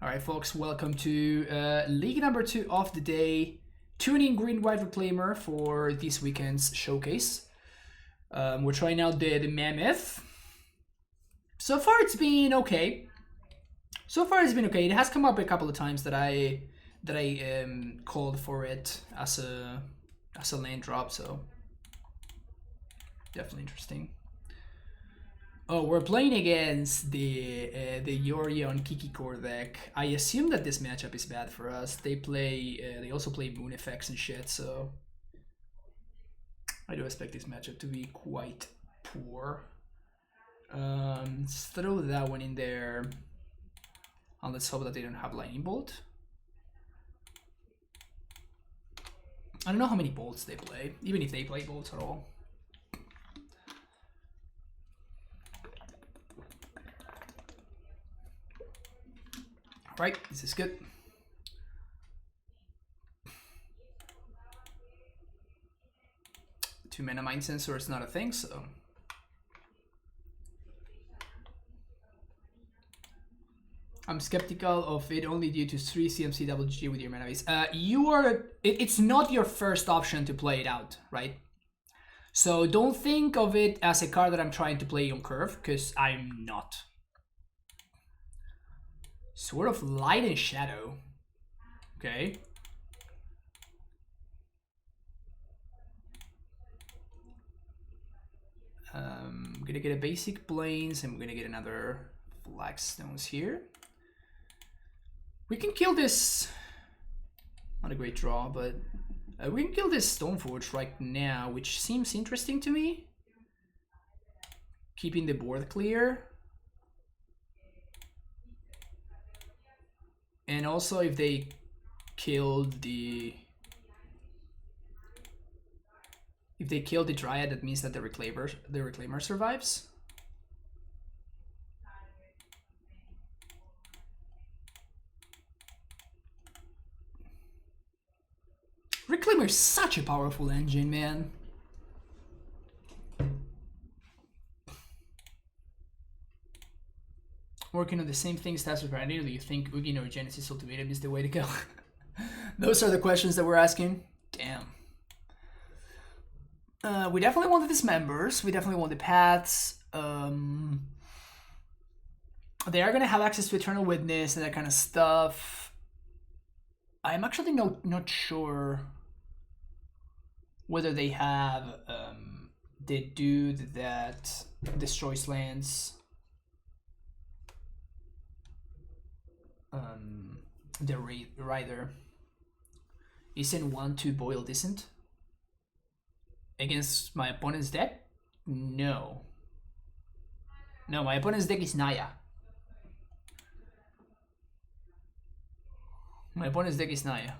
All right, folks, welcome to league number 2 of the day. Tuning Green-White Reclaimer for this weekend's showcase. We're trying out the Mammoth. So far, it's been okay. It has come up a couple of times that I called for it as a land drop, so definitely interesting. Oh, we're playing against the Yorion Kiki-Chord deck. I assume that this matchup is bad for us. They also play moon effects and shit, so I do expect this matchup to be quite poor. Let's throw that one in there. And let's hope that they don't have lightning bolt. I don't know how many bolts they play, even if they play bolts at all. Right, this is good. Two mana Mind Sensor is not a thing, so I'm skeptical of it only due to 3 CMC with your mana base. It's not your first option to play it out, right? So don't think of it as a card that I'm trying to play on curve, because I'm not. Sword of Light and Shadow. Okay. I'm gonna get a basic Plains, and I'm gonna get another Flagstones here. We can kill this. Not a great draw, but we can kill this Stoneforge right now, which seems interesting to me. Keeping the board clear. And also, if they killed the Dryad, that means that the Reclaimer survives. Reclaimer is such a powerful engine, man. Working on the same things as Granite, do you think Ugin or Genesis Ultimatum is the way to go? Those are the questions that we're asking. Damn. We definitely want the Dismembers. We definitely want the Paths. They are going to have access to Eternal Witness and that kind of stuff. I'm actually not sure whether they have the dude that destroys lands. The Rider isn't one to boil Dissent against my opponent's deck? No, my opponent's deck is Naya. My opponent's deck is Naya.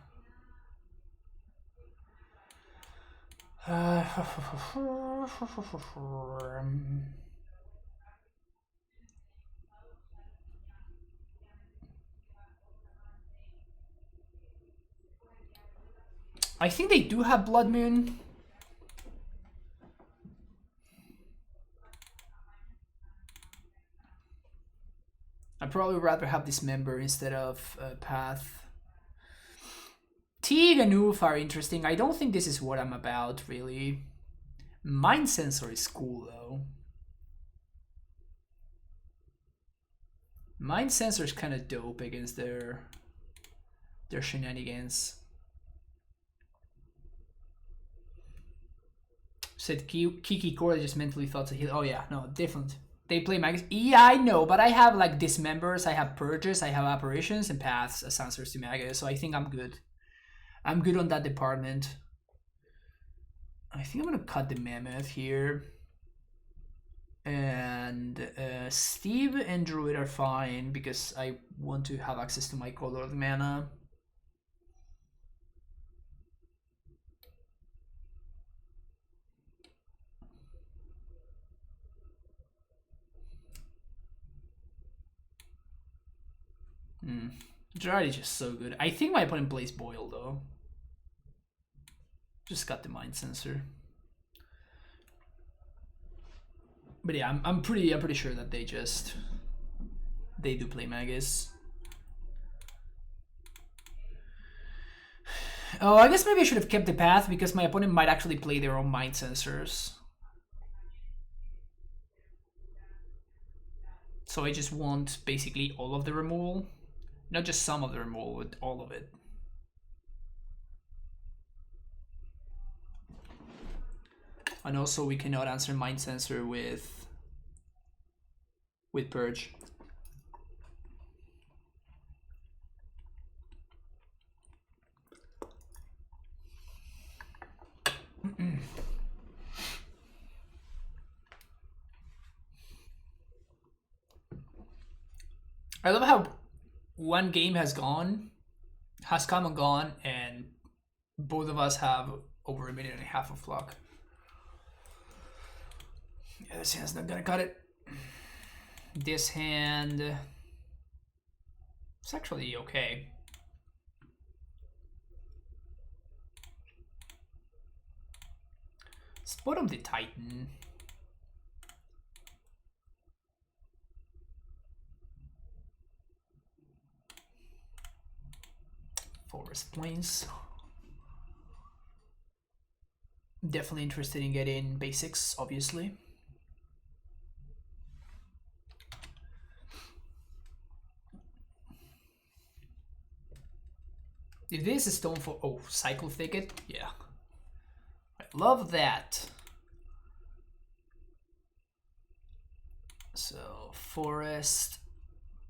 I think they do have Blood Moon. I'd probably rather have Dismember instead of Path. Teague and Oof are interesting. I don't think this is what I'm about, really. Mind Sensor is cool, though. Mind Sensor is kind of dope against their shenanigans. Said Kiki-Chord, I just mentally thought to heal. Oh yeah, no, different. They play Magus. Yeah, I know, but I have like Dismembers, I have Purges, I have Apparitions, and Paths as answers to Magus, so I think I'm good. I'm good on that department. I think I'm gonna cut the Mammoth here. And Steve and Druid are fine because I want to have access to my colored mana. Gerard is just so good. I think my opponent plays Boil though. Just got the Mind Sensor. But yeah, I'm pretty sure that they do play Magus. Oh, I guess maybe I should have kept the path because my opponent might actually play their own mind sensors. So I just want basically all of the removal. Not just some of the removal, but all of it. And also we cannot answer mind sensor with purge. I love how one game has come and gone, and both of us have over 1.5 minutes of luck. Yeah, this hand's not gonna cut it. This hand, it's actually okay. Let's bottom the Titan. Forest Plains. Definitely interested in getting basics, obviously. If this is stone for cycle thicket, yeah. I love that. So forest,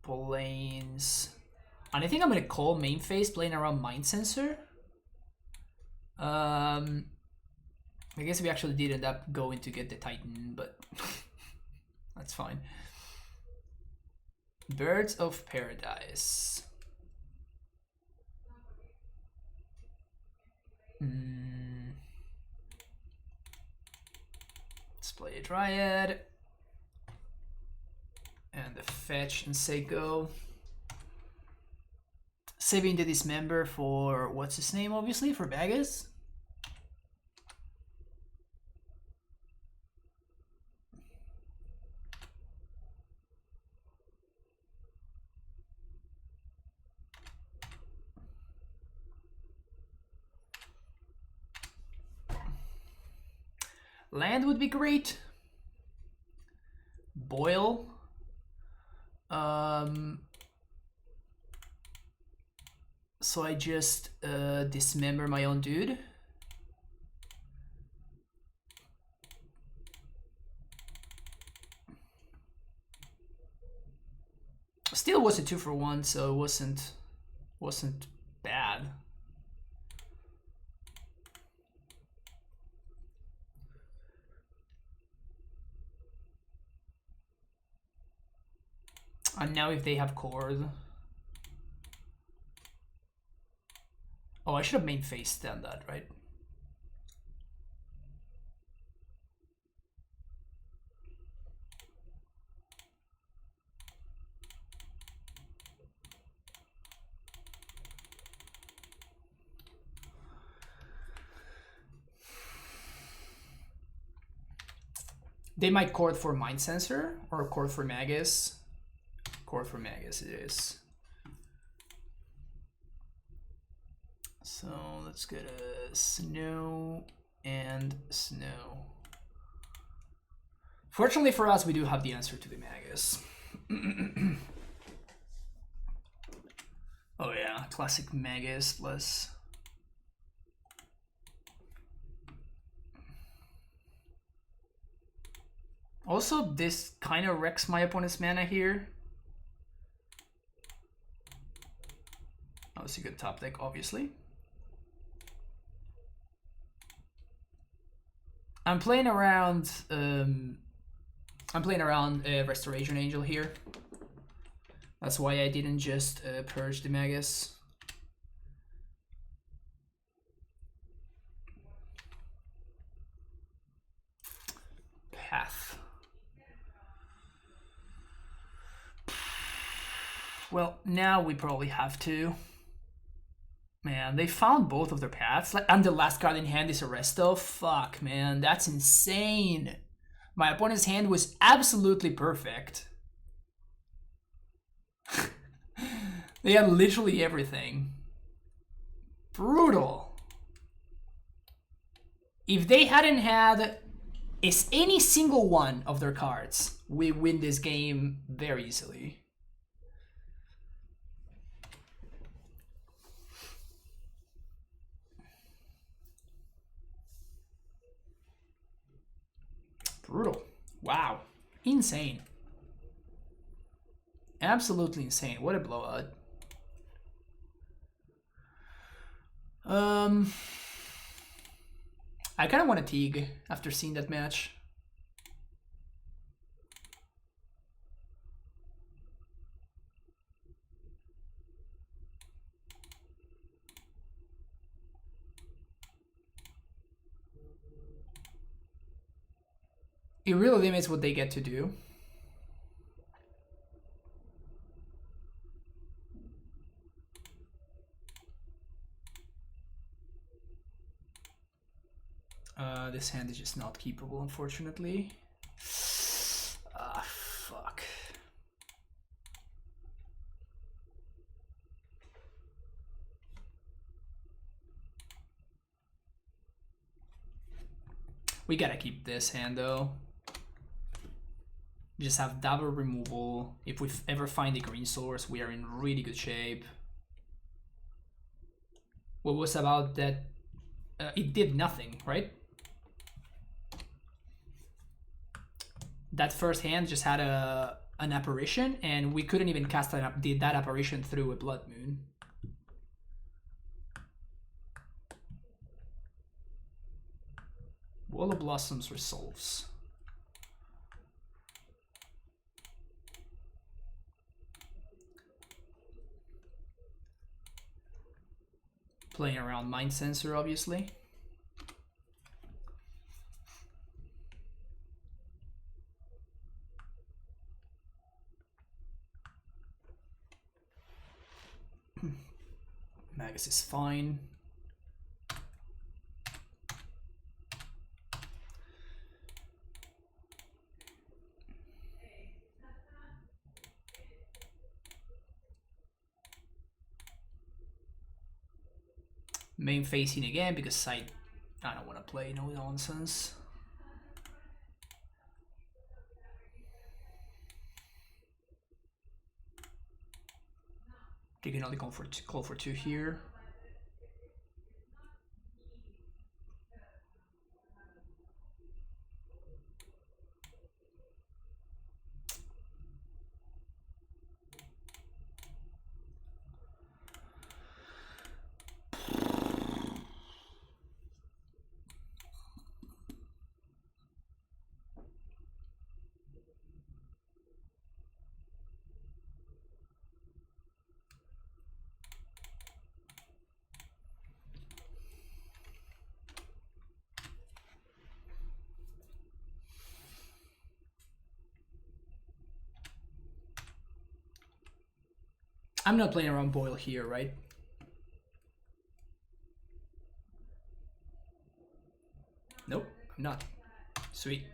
plains. And I think I'm gonna call main phase playing around mind sensor. I guess we actually did end up going to get the Titan, but that's fine. Birds of Paradise. Let's play a Dryad. And the fetch and say go. Saving the Dismember for what's his name, obviously, for Baggers. Land would be great. Boil. So I just dismember my own dude. Still was a 2-for-1, so it wasn't bad. And now if they have Chord. Oh, I should have main phase done that, right? They might Chord for Mind Sensor or Chord for Magus. Chord for Magus it is. So let's get a snow and snow. Fortunately for us, we do have the answer to the Magus. Oh yeah, classic Magus plus. Also, this kind of wrecks my opponent's mana here. That was a good top deck, obviously. I'm playing around Restoration Angel here. That's why I didn't just purge the Magus. Path. Well, now we probably have to. Man, they found both of their paths. And the last card in hand is Arresto. Fuck, man, that's insane. My opponent's hand was absolutely perfect. They had literally everything. Brutal. If they hadn't had any single one of their cards, we win this game very easily. Brutal. Wow. Insane. Absolutely insane. What a blowout. I kind of want to Teague after seeing that match. It really limits what they get to do. This hand is just not keepable, unfortunately. Ah, fuck. We gotta keep this hand, though. We just have double removal. If we ever find the green source, we are in really good shape. What was about that? It did nothing, right? That first hand just had an apparition, and we couldn't even cast that apparition through a Blood Moon. Wall of Blossoms resolves. Playing around Mind Sensor, obviously. Magus is fine. Main facing again because I don't want to play no nonsense. They can only call for 2 here. I'm not playing around Boyle here, right? Nope, I'm not. Sweet.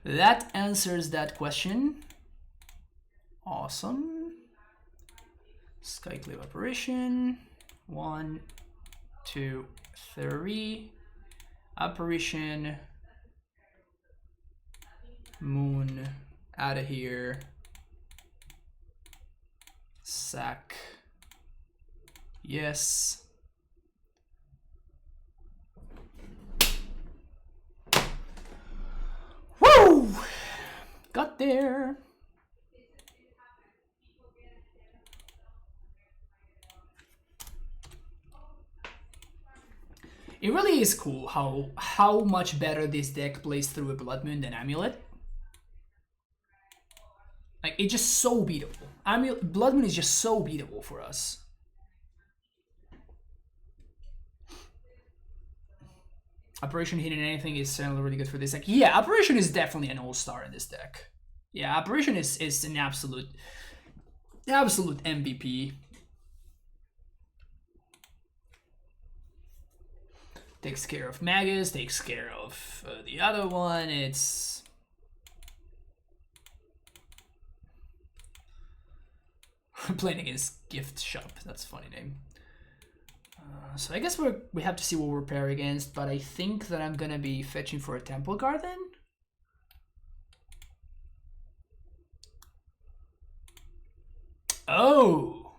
That answers that question. Awesome. Skyclave apparition. 1, 2, 3. Apparition. Moon. Out of here. Sack. Yes. Woo! Got there. It really is cool how much better this deck plays through a Blood Moon than Amulet. Like, it's just so beatable. Blood Moon is just so beatable for us. Apparition hitting anything is certainly really good for this deck. Yeah, Apparition is definitely an all-star in this deck. Yeah, Apparition is an absolute MVP. Takes care of Magus, takes care of the other one. It's... playing against Gift Shop. That's a funny name. So I guess we have to see what we're paired against, but I think that I'm gonna be fetching for a Temple Garden. Oh!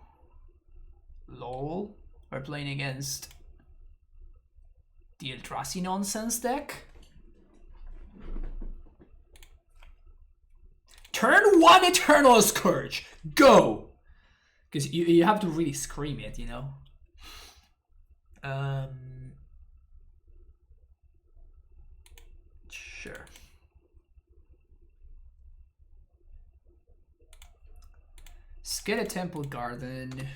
Lol. We're playing against the Eldrazi nonsense deck. Turn 1 Eternal Scourge! Go! Because you have to really scream it, you know? Sure. Let's get a Temple Garden.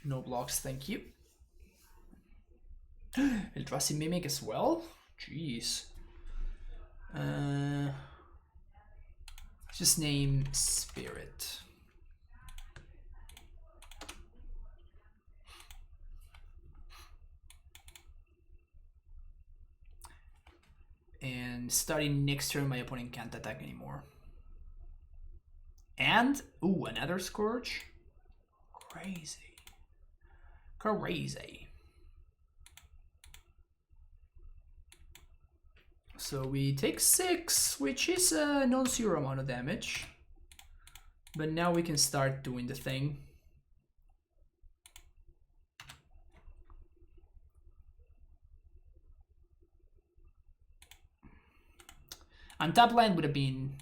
No blocks, thank you. Eldrazi Mimic as well? Jeez. Just name Spirit. And starting next turn, my opponent can't attack anymore. And, ooh, another Scourge? Crazy. Crazy. So we take 6, which is a non-zero amount of damage. But now we can start doing the thing. Untap land would have been...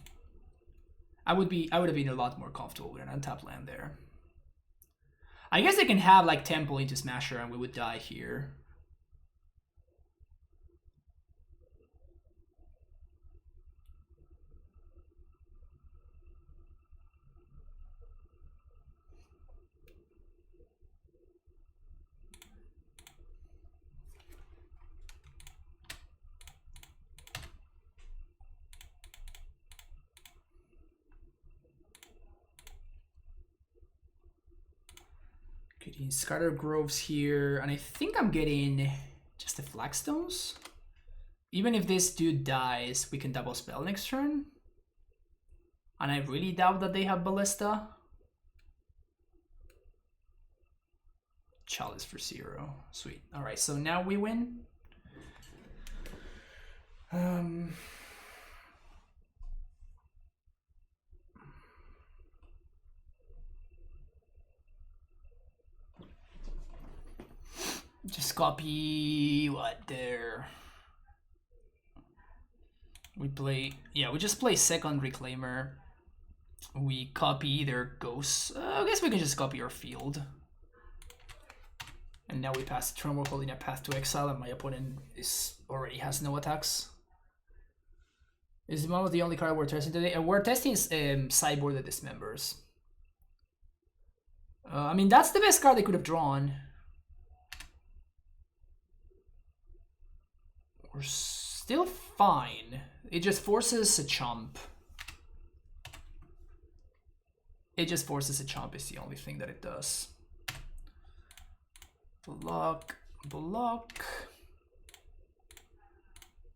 I would have been a lot more comfortable with an untap land there. I guess they can have like Temple into Smasher and we would die here. Getting Scatter Groves here, and I think I'm getting just the Flagstones. Even if this dude dies, we can double spell next turn. And I really doubt that they have Ballista. Chalice for 0. Sweet. Alright, so now we win. Just copy what there. We play, yeah, we just play second Reclaimer. We copy their ghosts. I guess we can just copy our field. And now we pass the turn, we're holding a Path to Exile, and my opponent already has no attacks. Is one of the only card we're testing today? We're testing Sideboard the Dismembers. I mean, that's the best card they could have drawn. We're still fine. It just forces a chomp. It just forces a chomp is the only thing that it does. Block, block.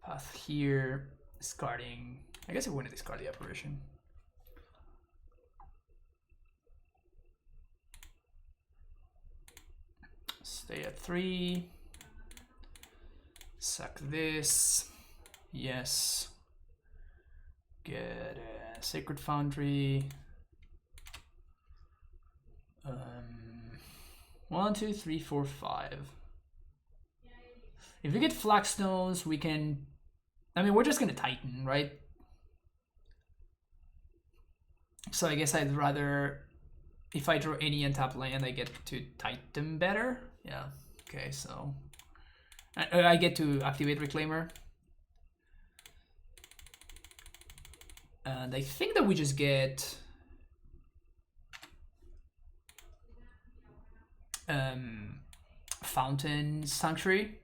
Path here. Discarding. I guess I want to discard the apparition. Stay at 3. Sack this. Yes. Get a Sacred Foundry. 1, 2, 3, 4, 5. If we get Flagstones, we can... I mean, we're just gonna Titan, right? So I guess I'd rather... If I draw any untap land, I get to Titan better. Yeah, okay, so... I get to activate Reclaimer. And I think that we just get... Fountain Sanctuary.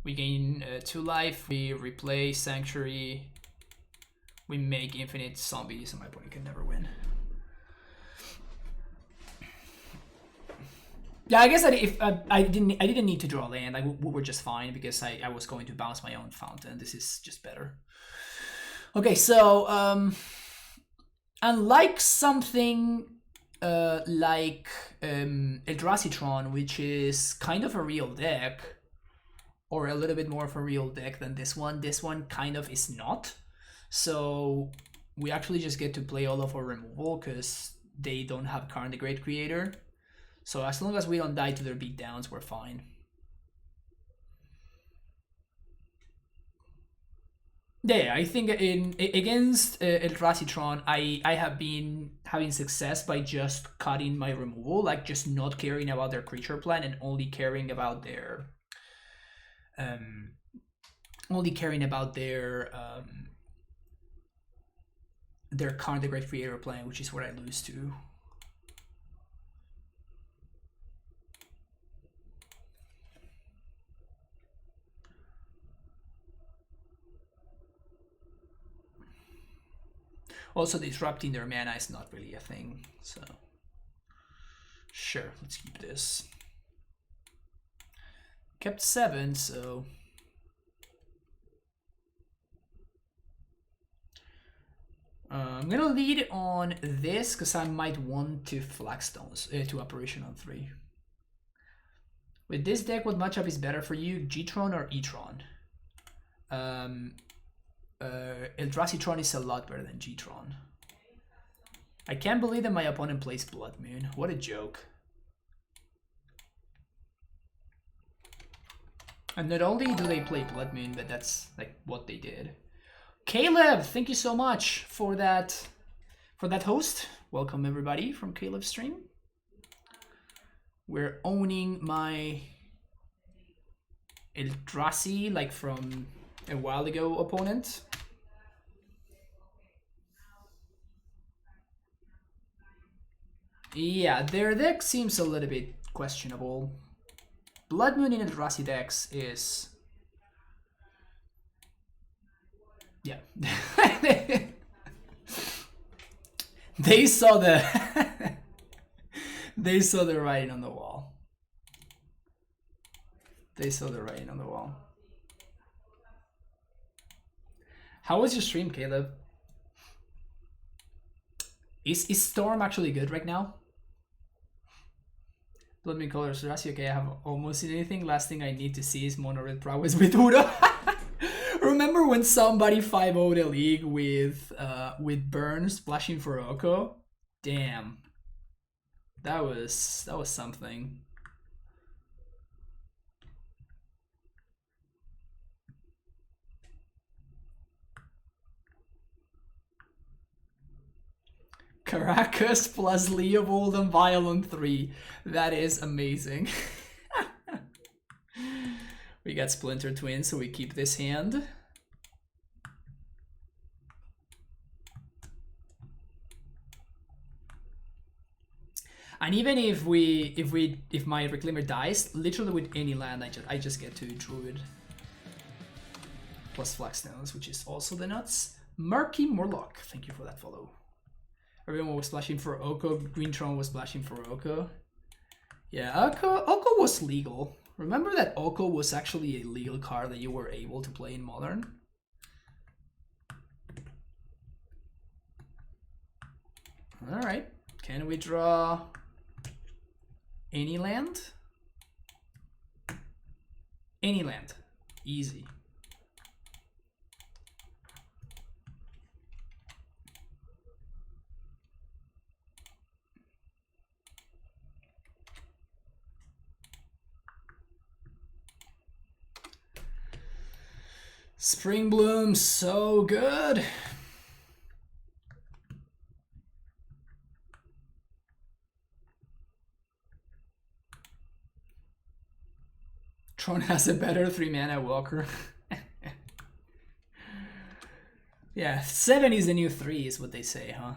We gain 2 life, we replay Sanctuary, we make infinite zombies, and my opponent can never win. Yeah, I guess that if I didn't need to draw land, we were just fine because I was going to bounce my own fountain. This is just better. Okay, so unlike something like Eldrazi, which is kind of a real deck, or a little bit more of a real deck than this one kind of is not. So we actually just get to play all of our removal because they don't have Karn the Great Creator. So as long as we don't die to their beatdowns, we're fine. Yeah, I think against Eldrazi, I have been having success by just cutting my removal, like just not caring about their creature plan and only caring about their um, their Karn the Great Creator plan, which is what I lose to. Also, disrupting their mana is not really a thing, so sure, let's keep this. Kept 7, so I'm gonna lead on this because I might want to Flagstones to Operation on 3. With this deck, what matchup is better for you, G-Tron or E-Tron? Eldrazi is a lot better than G-Tron. I can't believe that my opponent plays Blood Moon. What a joke. And not only do they play Blood Moon, but that's like what they did. Caleb, thank you so much for that host. Welcome everybody from Caleb's stream. We're owning my Eldrazi, like from a while ago opponent. Yeah, their deck seems a little bit questionable. Blood Moon in Eldrazi decks is... yeah. They saw the... they saw the writing on the wall. They saw the writing on the wall. How was your stream, Caleb? Is Storm actually good right now? Blood Moon Colors, Eldrazi. Okay, I have almost seen anything. Last thing I need to see is Mono Red Prowess with Udo. Remember when somebody 5-0'd a league with Burn splashing for Oko? Damn. That was something. Caracas plus Leovold and Violent 3. That is amazing. We got Splinter Twin, so we keep this hand. And even if my Reclaimer dies, literally with any land, I just get to Druid plus Flagstones, which is also the nuts. Murky Morlock, thank you for that follow. Everyone was splashing for Oko. Greentron was splashing for Oko. Yeah, Oko was legal. Remember that Oko was actually a legal card that you were able to play in Modern? Alright. Can we draw any land? Any land. Easy. Spring Bloom, so good. Tron has a better 3-mana Walker. Yeah, 7 is the new 3 is what they say, huh?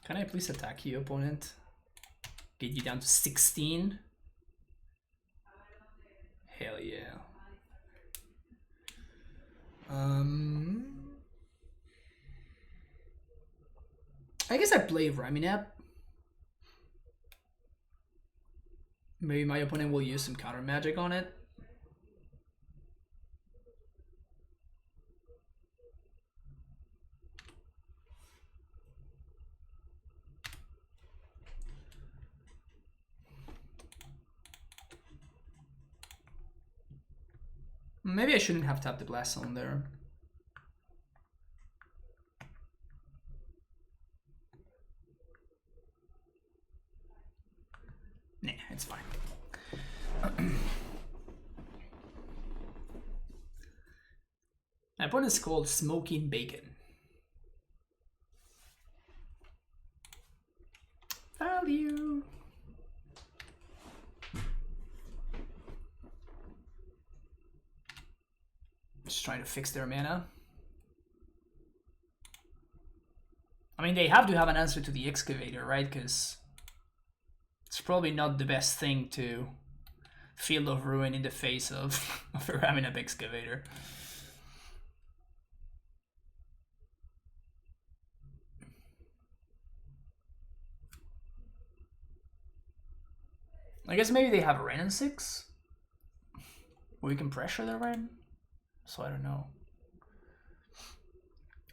Can I please attack you, opponent? Get you down to 16. Hell yeah. I guess I play Raminap. Maybe my opponent will use some counter magic on it. Maybe I shouldn't have tapped the Blast Zone there. Nah, it's fine. My opponent's called Smoking Bacon. Value. Just trying to fix their mana. I mean, they have to have an answer to the Excavator, right? Because it's probably not the best thing to Field of Ruin in the face of a Raminap Excavator. I guess maybe they have Ren and 6? We can pressure the Ren? So I don't know.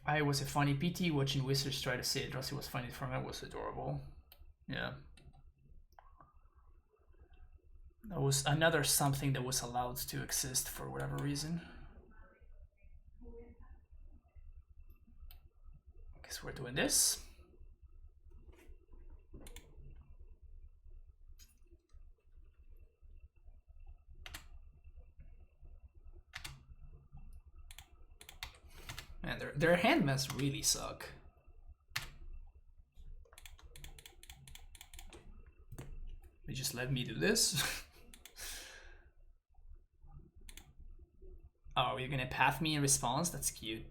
I was a funny PT watching Wizards try to say Eldrazi was funny for me. It was adorable. Yeah. That was another something that was allowed to exist for whatever reason. Guess we're doing this. Man, their hand mess really suck. They just let me do this. Oh, you're gonna path me in response? That's cute.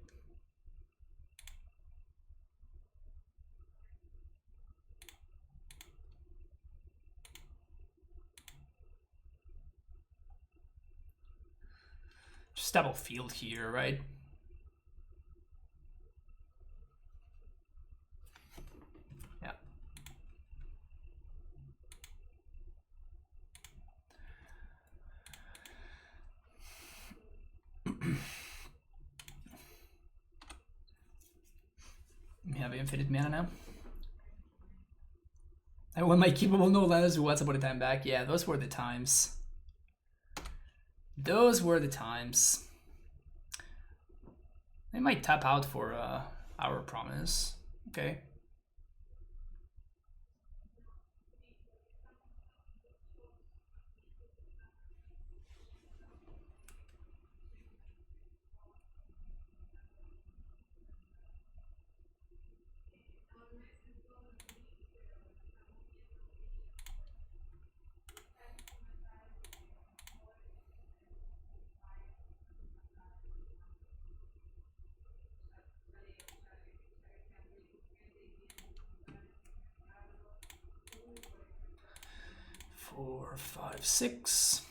Just double field here, right? Yeah. We have infinite mana now. I want my keepable no lands who once upon a time back. Yeah, those were the times. Those were the times. They might tap out for our promise. Okay. Four, five, six.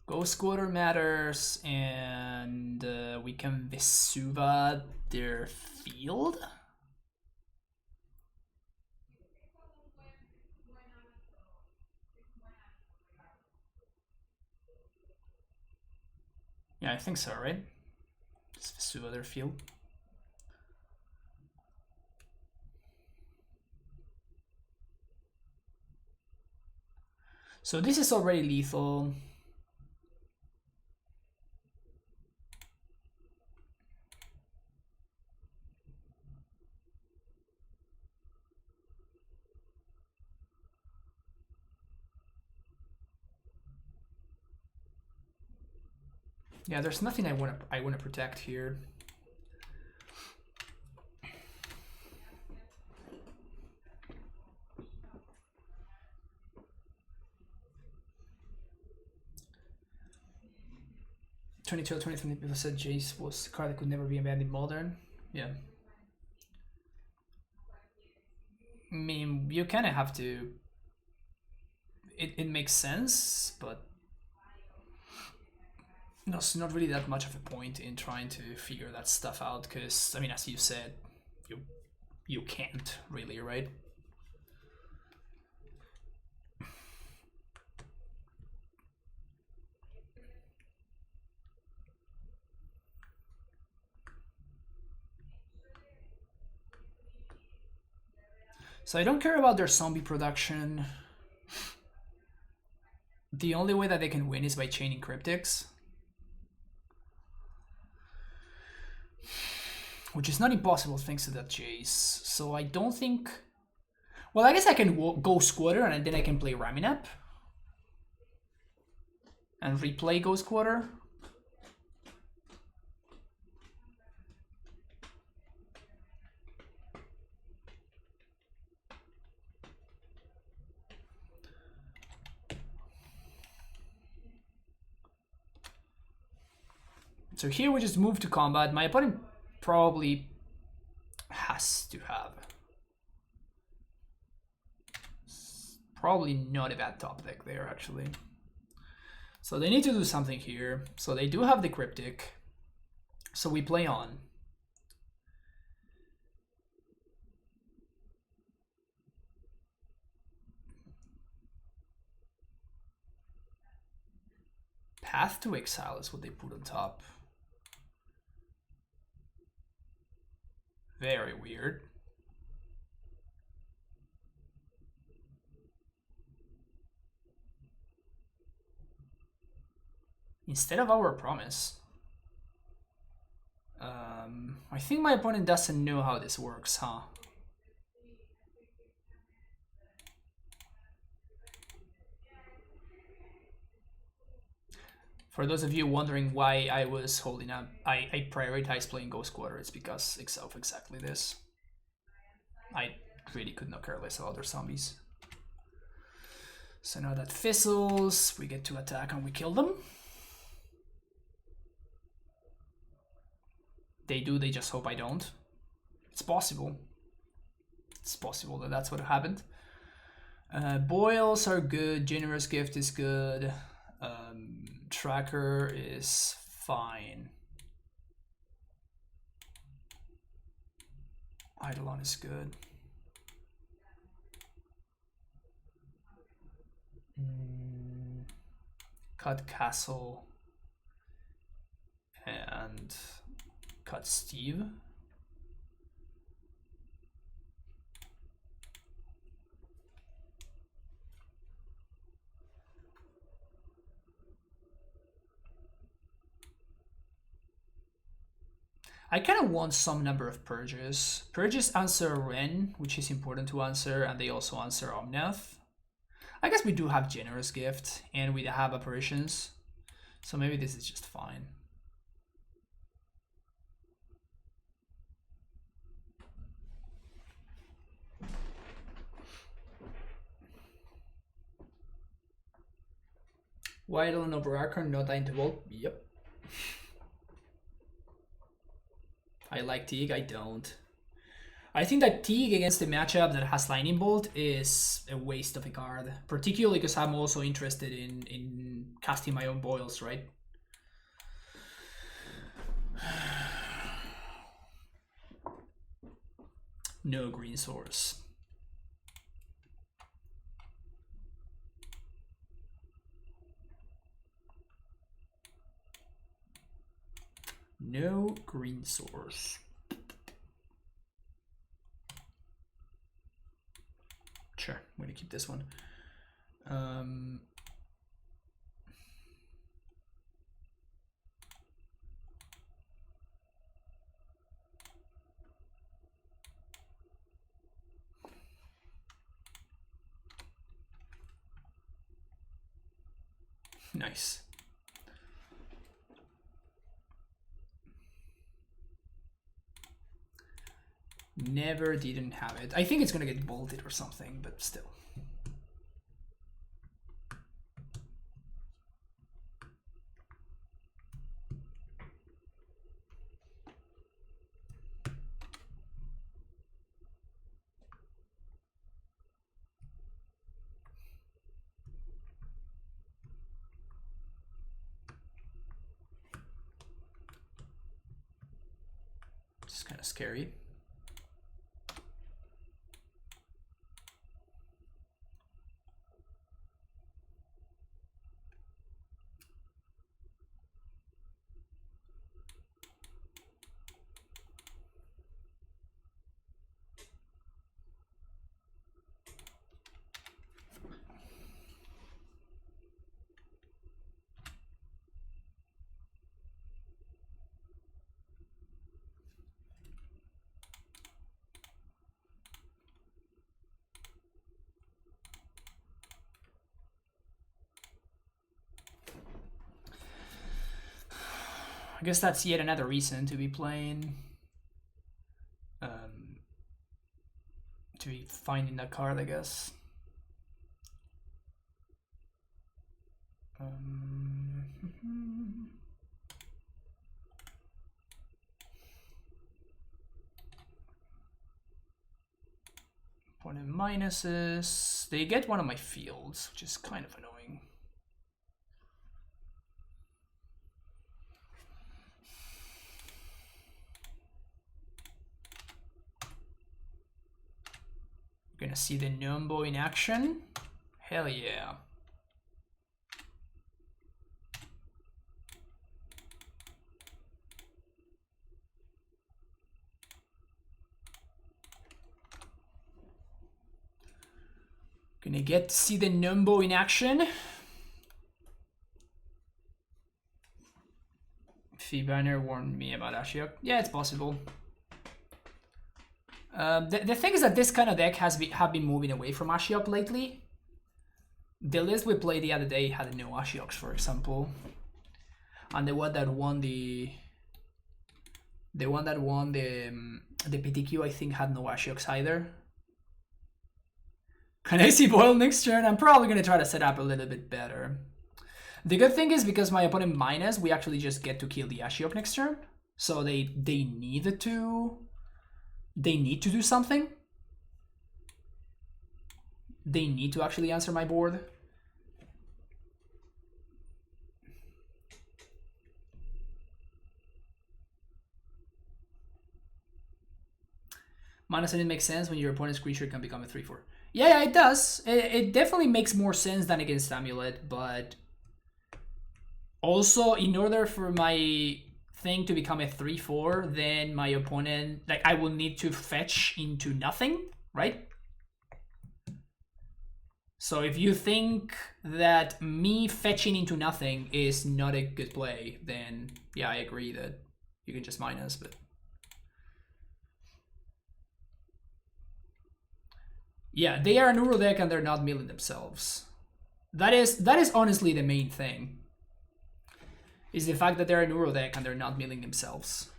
Ghost Quarter matters, and we can Vesuva their field. Yeah, I think so, right? Just Vesuva their field. So this is already lethal. Yeah, there's nothing I wanna protect here. 2012, 2020 people said Jace was a card that could never be banned in Modern. Yeah. I mean, you kind of have to... It makes sense, but there's not really that much of a point in trying to figure that stuff out, because, I mean, as you said, you can't really, right? So I don't care about their zombie production. The only way that they can win is by chaining cryptics, which is not impossible thanks to that Jace. So I don't think... Well, I guess I can go Squatter and then I can play Raminap and replay Ghost Quarter. So here we just move to combat. My opponent probably has to have... Probably not a bad top deck there, actually. So they need to do something here. So they do have the Cryptic. So we play on. Path to Exile is what they put on top. Very weird. Instead of Our Promise. I think my opponent doesn't know how this works, huh? For those of you wondering why I was holding up, I prioritized playing Ghost Quarter. It's because of exactly this. I really could not care less about their zombies. So now that fizzles, we get to attack and we kill them. They do, they just hope I don't. It's possible. It's possible that that's what happened. Boils are good, Generous Gift is good. Tracker is fine. Eidolon is good. Cut Castle and cut Steve. I kind of want some number of purges. Purges answer Ren, which is important to answer, and they also answer Omnath. I guess we do have Generous Gift, and we have Apparitions, so maybe this is just fine. Eidolon over Archon, not dying to Volt. Yep. I like Teague, I don't. I think that Teague against the matchup that has Lightning Bolt is a waste of a card. Particularly because I'm also interested in casting my own boils, right? No green source. No green source. Sure, I'm gonna keep this one. Nice. Never didn't have it. I think it's gonna get bolted or something, but still. It's kind of scary. I guess that's yet another reason to be playing, to be finding that card, I guess. Opponent minuses. They get one of my fields, which is kind of annoying. We're gonna see the Numbo in action. Hell yeah. Gonna get to see the Numbo in action. Banner warned me about Ashiok. Yeah, it's possible. The thing is that this kind of deck have been moving away from Ashiok lately. The list we played the other day had no Ashioks, for example, and the one that won the PTQ, I think, had no Ashioks either. Can I see Boil next turn? I'm probably gonna try to set up a little bit better. The good thing is, because my opponent minus, we actually just get to kill the Ashiok next turn. So they need to do something. They need to actually answer my board. Minus didn't make sense when your opponent's creature can become a 3/4. Yeah, it does. It definitely makes more sense than against Amulet, but also, in order for my thing to become a 3/4, then my opponent, like, I will need to fetch into nothing, right? So if you think that me fetching into nothing is not a good play, then yeah, I agree that you can just minus, but yeah, they are an Uro deck and they're not milling themselves. That is honestly the main thing. Is the fact that they're an Uro deck and they're not milling themselves.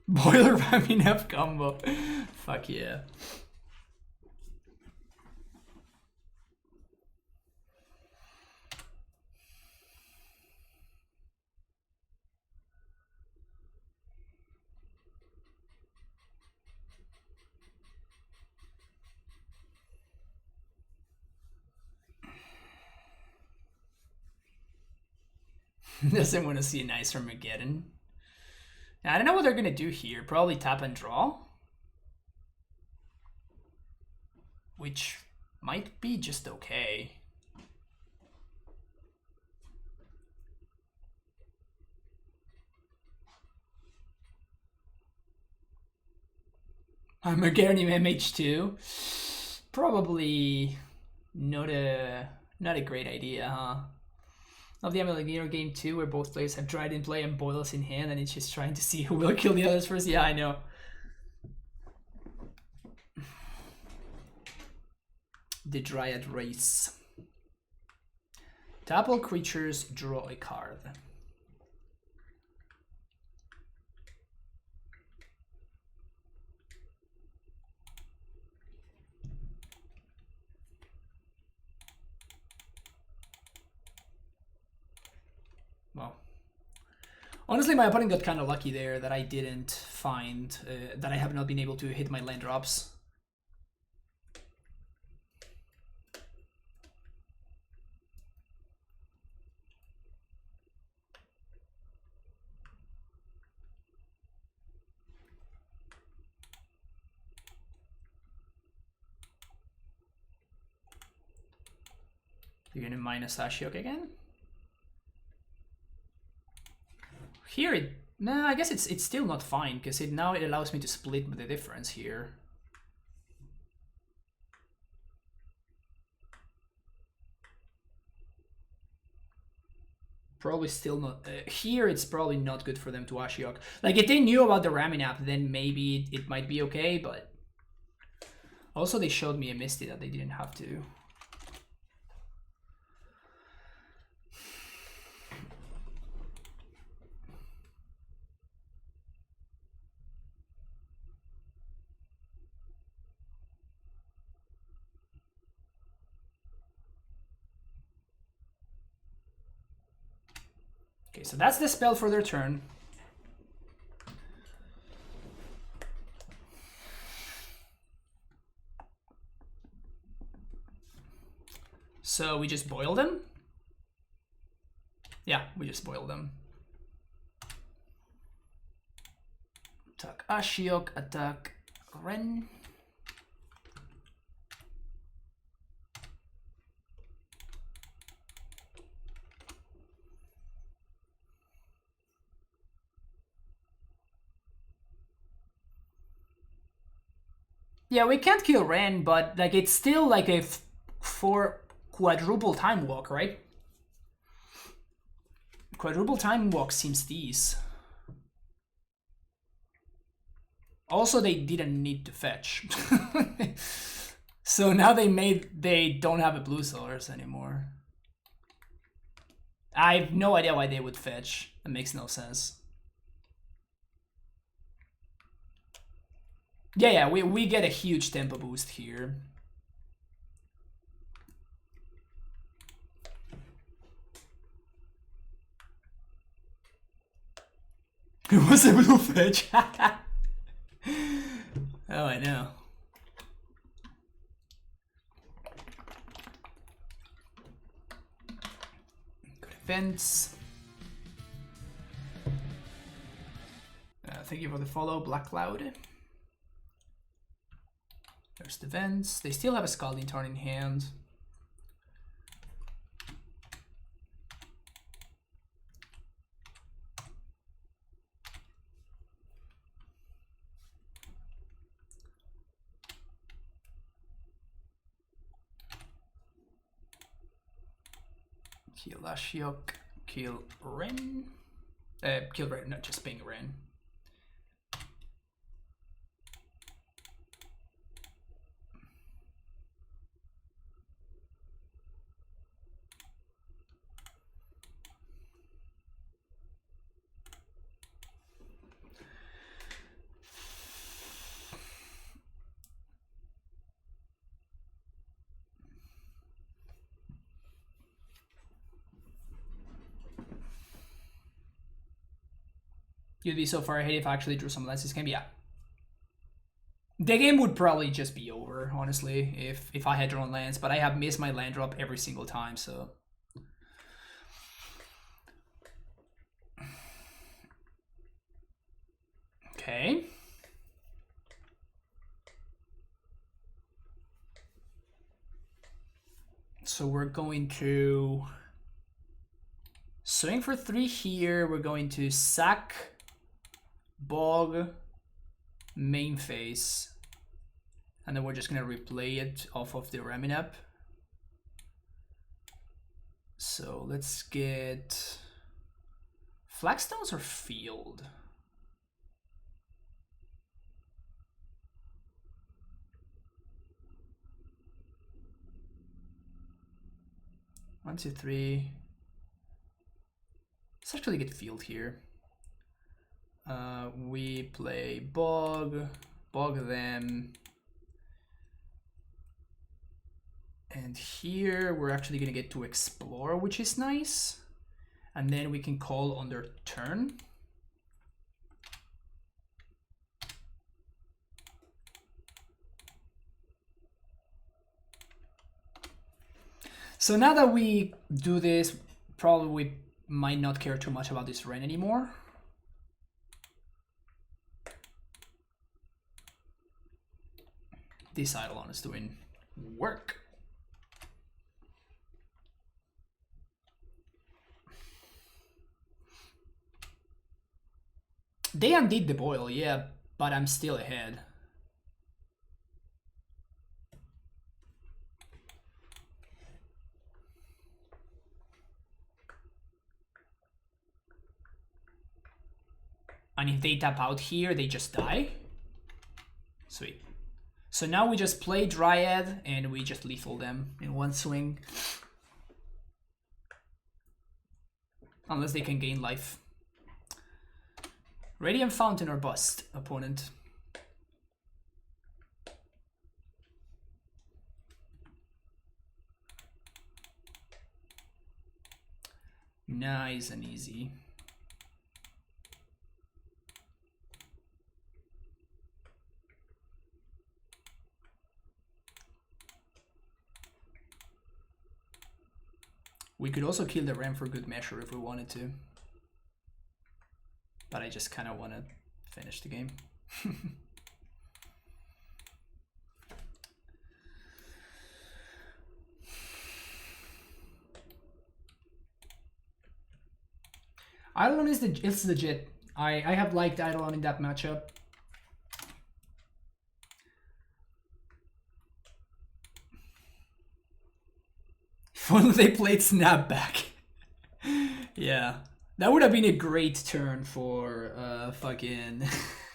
Boiler ramming up combo. Fuck yeah. Doesn't want to see a nice Armageddon. Now, I don't know what they're going to do here. Probably tap and draw. Which might be just okay. Armageddon MH2. Probably not a great idea, huh? Of the Amulet game 2, where both players have Dryad in play and Boils in hand, and it's just trying to see who will kill the others first. Yeah, I know. The Dryad race. Tap all creatures, draw a card. Well, Honestly, my opponent got kind of lucky there that I didn't find, that I have not been able to hit my land drops. You're gonna minus Ashiok again? Here it... Nah, I guess it's still not fine, because now it allows me to split the difference here. Probably still not... here it's probably not good for them to Ashiok. Like, if they knew about the ramming app, then maybe it might be okay, but... Also, they showed me a Misty that they didn't have to. Okay, so that's the spell for their turn. So we just boil them? Yeah, we just boil them. Attack Ashiok, attack Ren. Yeah, we can't kill Ren, but like it's still like a 4 quadruple time walk, right? Quadruple time walk seems these. Also, they didn't need to fetch. So now they don't have a blue source anymore. I have no idea why they would fetch. That makes no sense. Yeah, we get a huge tempo boost here. It was a blue fetch. Oh, I know. Good events. Thank you for the follow, Black Cloud. There's the vents. They still have a Scalding Tarn in hand. Kill Ashiok, kill Ren. Kill Ren, not just ping Ren. You'd be so far ahead if I actually drew some lands this game. Yeah. The game would probably just be over, honestly, if I had drawn lands, but I have missed my land drop every single time, so. Okay. So we're going to swing for 3 here. We're going to sack Bog, main phase, and then we're just gonna replay it off of the Raminap. So let's get Flagstones or Field. One, two, three. Let's actually get Field here. We play Bog them. And here we're actually gonna get to Explore, which is nice. And then we can call on their turn. So now that we do this, probably we might not care too much about this Ren anymore. This Eidolon is doing work. They undid the boil, yeah, but I'm still ahead. And if they tap out here, they just die. Sweet. So now we just play Dryad and we just lethal them in one swing. Unless they can gain life. Radiant Fountain or bust, opponent. Nice and easy. We could also kill the Ram for good measure if we wanted to. But I just kind of want to finish the game. Eidolon is it's legit. I have liked Eidolon in that matchup. If only they played Snapback. Yeah. That would have been a great turn for fucking...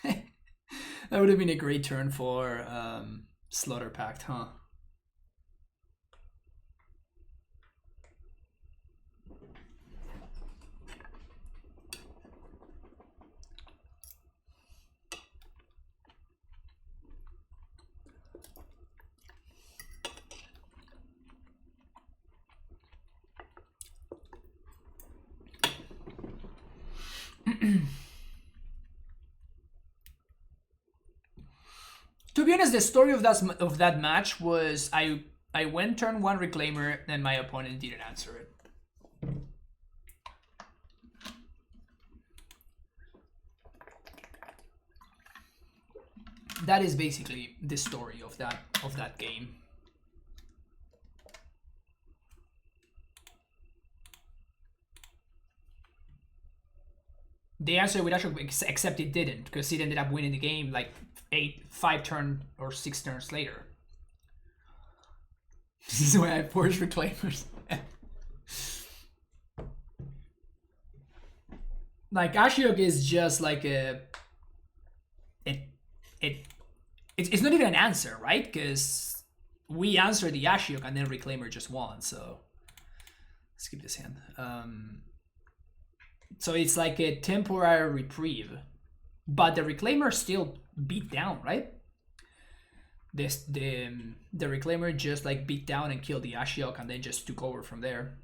That would have been a great turn for Slaughter Pact, huh? To be honest, the story of that match was I went turn 1 Reclaimer and my opponent didn't answer it. That is basically the story of that game. The answer would actually except it didn't, because it ended up winning the game like 5 turns or 6 turns later. This is why I force Reclaimers. Like Ashiok is just like it's not even an answer, right? Because we answer the Ashiok and then Reclaimer just won, so let's keep this hand. So it's like a temporary reprieve, but the Reclaimer still beat down, right? The Reclaimer just like beat down and killed the Ashiok and then just took over from there.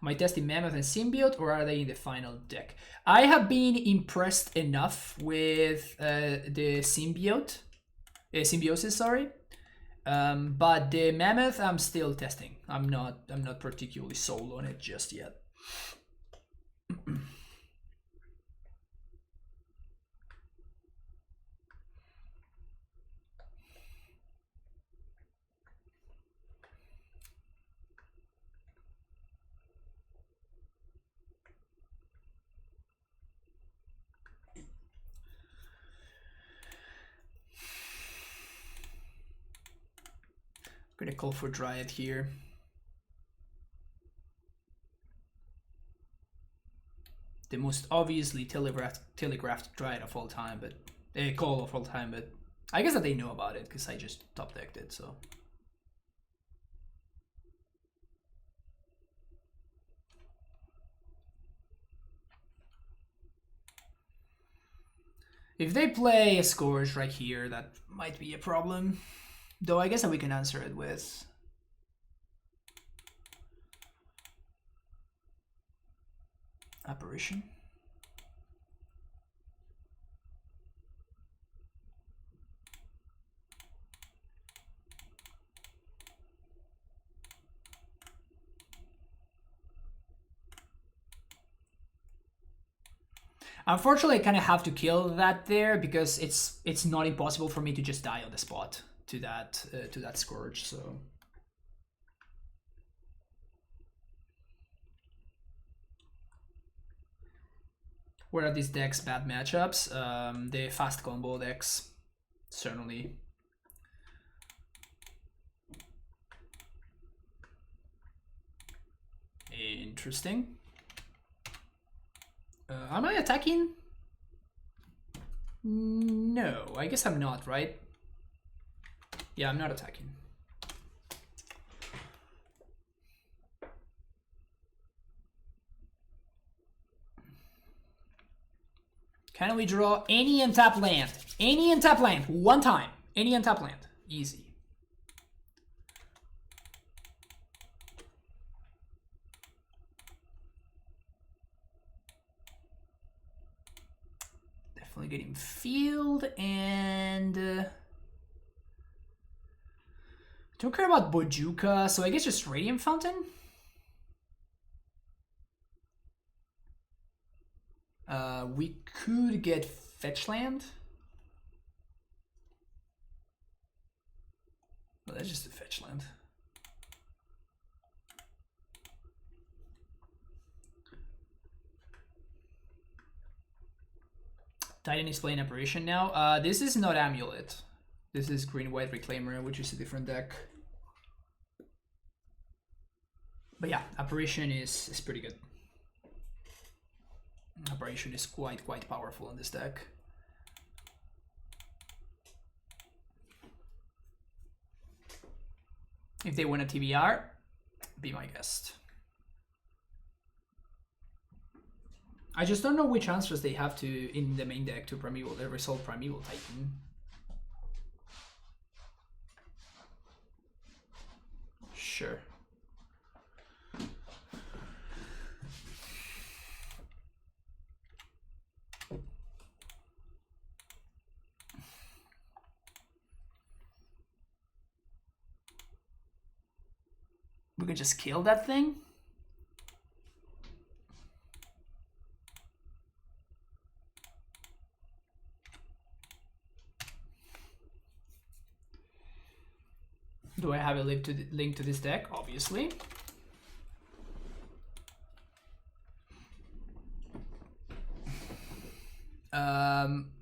Am I testing Mammoth and Symbiote, or are they in the final deck? I have been impressed enough with the Symbiosis, sorry. But the Mammoth, I'm still testing. I'm not particularly sold on it just yet. I'm gonna call for Dryad here. The most obviously telegraphed Dryad of all time, but call of all time, but I guess that they know about it because I just top decked it, so. If they play a Scourge right here, that might be a problem. Though I guess that we can answer it with Apparition. Unfortunately, I kind of have to kill that there because it's not impossible for me to just die on the spot to that Scourge. So where are these decks bad matchups? The fast combo decks, certainly. Interesting. Am I attacking? No, I guess I'm not, right? Yeah, I'm not attacking. Can we draw any untap land? Any untap land, one time. Any untap land, easy. Definitely getting field and don't care about Bojuka, so I guess just Radiant Fountain. We could get fetch land. Well, that's just a fetch land. Titan is playing Apparition now. This is not Amulet. This is Green-White Reclaimer, which is a different deck. But yeah, Apparition is pretty good. Apparition is quite powerful in this deck. If they win a TBR, be my guest. I just don't know which answers they have to in the main deck to Primeval, the Resolve Primeval Titan. Sure. We could just kill that thing? Do I have a link to this deck? Obviously.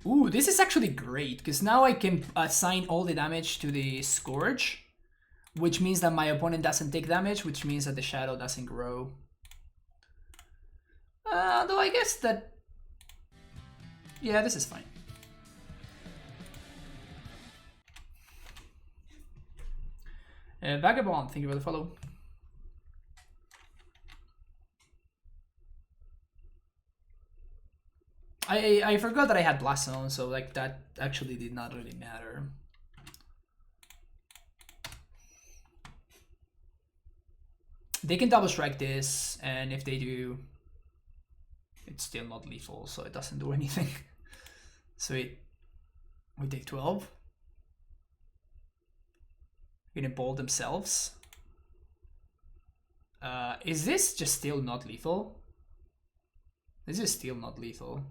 Ooh, this is actually great because now I can assign all the damage to the Scourge, which means that my opponent doesn't take damage, which means that the shadow doesn't grow. Though I guess that... Yeah, this is fine. Vagabond, thank you for the follow. I forgot that I had Blast Zone, so like that actually did not really matter. They can double strike this, and if they do, it's still not lethal, so it doesn't do anything. Sweet. We take 12. Gonna bolt themselves. Is this just still not lethal? This is still not lethal.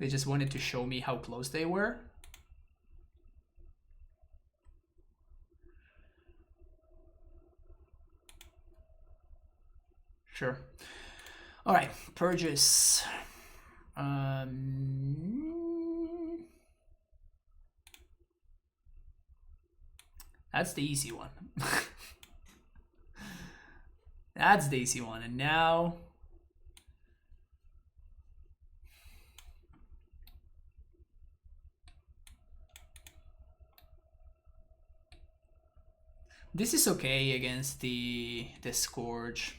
They just wanted to show me how close they were. Sure. All right, purges. That's the easy one. That's the easy one. And now... This is okay against the Scourge.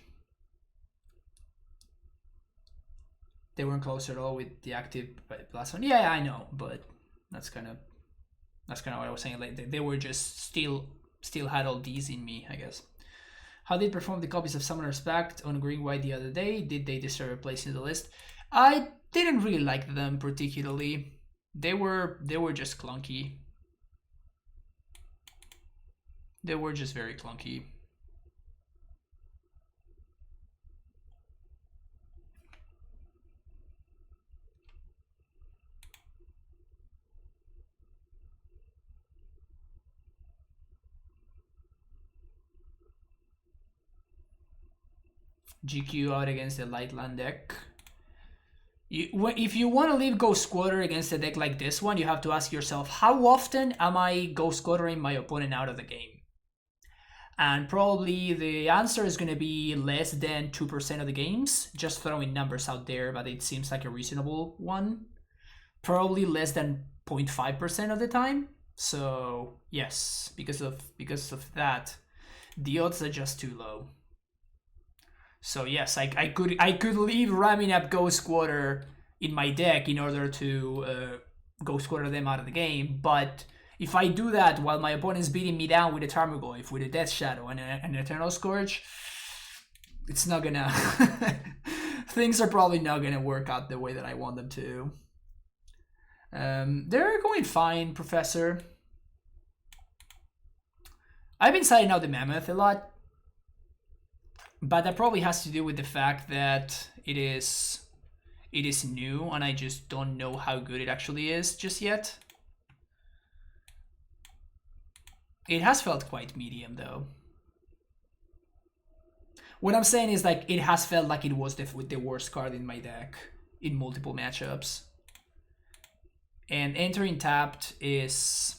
They weren't close at all with the active Blast Zone. Yeah, I know, but that's kind of what I was saying. Like they were just still had all these in me, I guess. How did perform the copies of Summoner's Pact on Green White the other day? Did they deserve a place in the list? I didn't really like them particularly. They were just clunky. They were just very clunky. GQ out against the Lightland deck. If you want to leave Ghost Squatter against a deck like this one, you have to ask yourself, how often am I Ghost Squattering my opponent out of the game? And probably the answer is going to be less than 2% of the games. Just throwing numbers out there, but it seems like a reasonable one. Probably less than 0.5% of the time. So yes, because of that, the odds are just too low. So yes, I could leave ramming up Ghost Squatter in my deck in order to Ghost Squatter them out of the game, but if I do that while my opponent's beating me down with a Tarmogoyf, with a Death Shadow and an Eternal Scourge, it's not gonna... things are probably not gonna work out the way that I want them to. They're going fine, Professor. I've been siding out the Mammoth a lot, but that probably has to do with the fact that it is new and I just don't know how good it actually is just yet. It has felt quite medium though. What I'm saying is, like, it has felt like it was the worst card in my deck in multiple matchups. And entering tapped is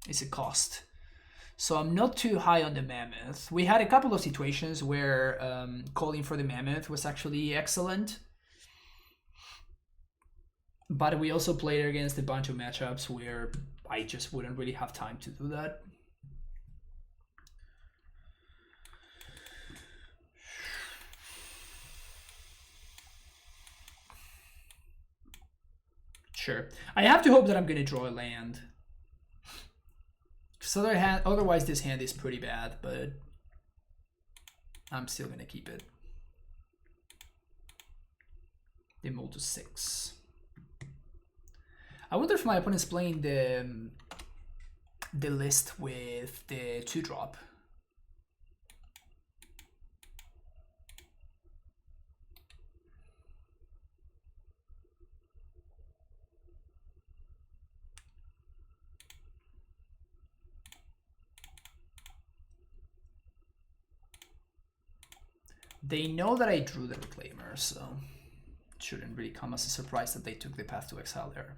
a cost. So I'm not too high on the Mammoth. We had a couple of situations where calling for the Mammoth was actually excellent. But we also played against a bunch of matchups where I just wouldn't really have time to do that. Sure. I have to hope that I'm going to draw a land. Otherwise this hand is pretty bad, but I'm still going to keep it. They move to 6. I wonder if my opponent's playing the list with the 2-drop. They know that I drew the Reclaimer, so it shouldn't really come as a surprise that they took the Path to Exile there.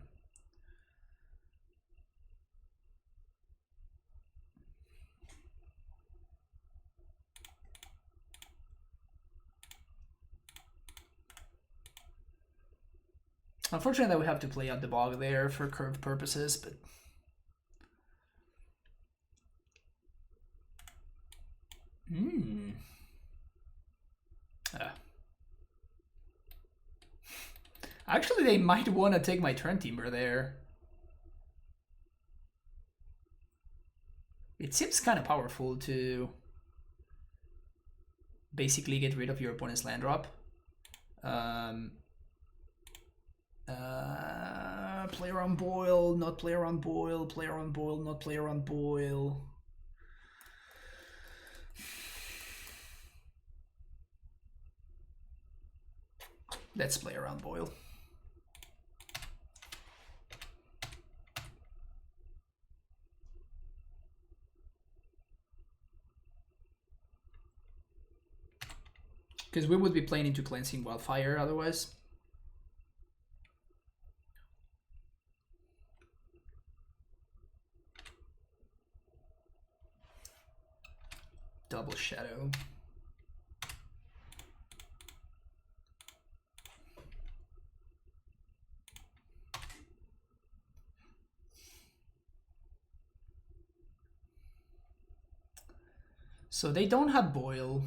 Unfortunately, we have to play out the Bog there for curved purposes, but... Actually, they might want to take my Trent Timber there. It seems kind of powerful to basically get rid of your opponent's land drop. Player on Boil, not player on Boil, player on Boil, not player on Boil. Let's play around Boil. Because we would be playing into Cleansing Wildfire otherwise. Double Shadow. So they don't have Boil.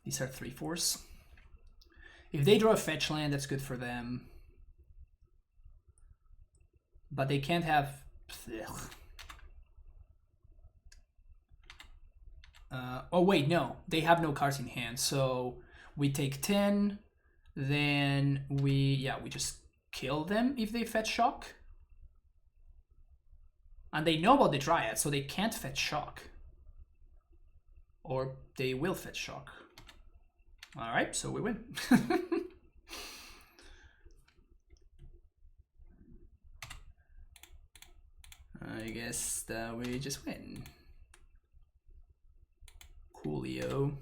These are 3/4s. If they draw a fetch land, that's good for them. But they can't have... oh wait, no. They have no cards in hand. So we take 10. Then we just kill them if they fetch Shock. And they know about the Dryad, so they can't fetch Shock. Or they will fetch Shock. Alright, so we win. I guess that we just win. Coolio.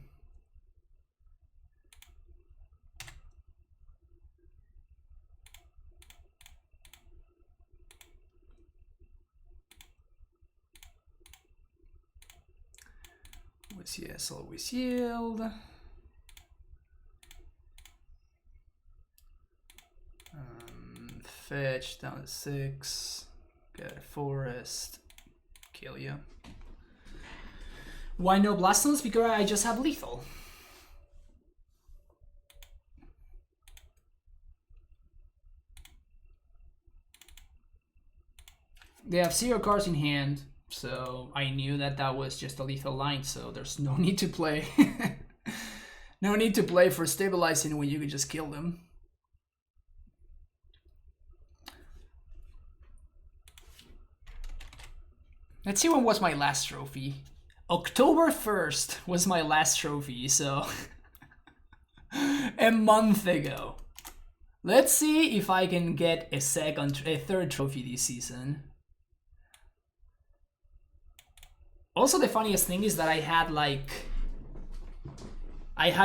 Always yes, always yield. Fetch down to 6. Get a forest. Kill you. Why no Blastons? Because I just have lethal. They have 0 cards in hand, so I knew that that was just a lethal line, so there's no need to play. No need to play for stabilizing when you can just kill them. Let's see when was my last trophy. October 1st was my last trophy, so a month ago. Let's see if I can get a third trophy this season. Also, the funniest thing is that I had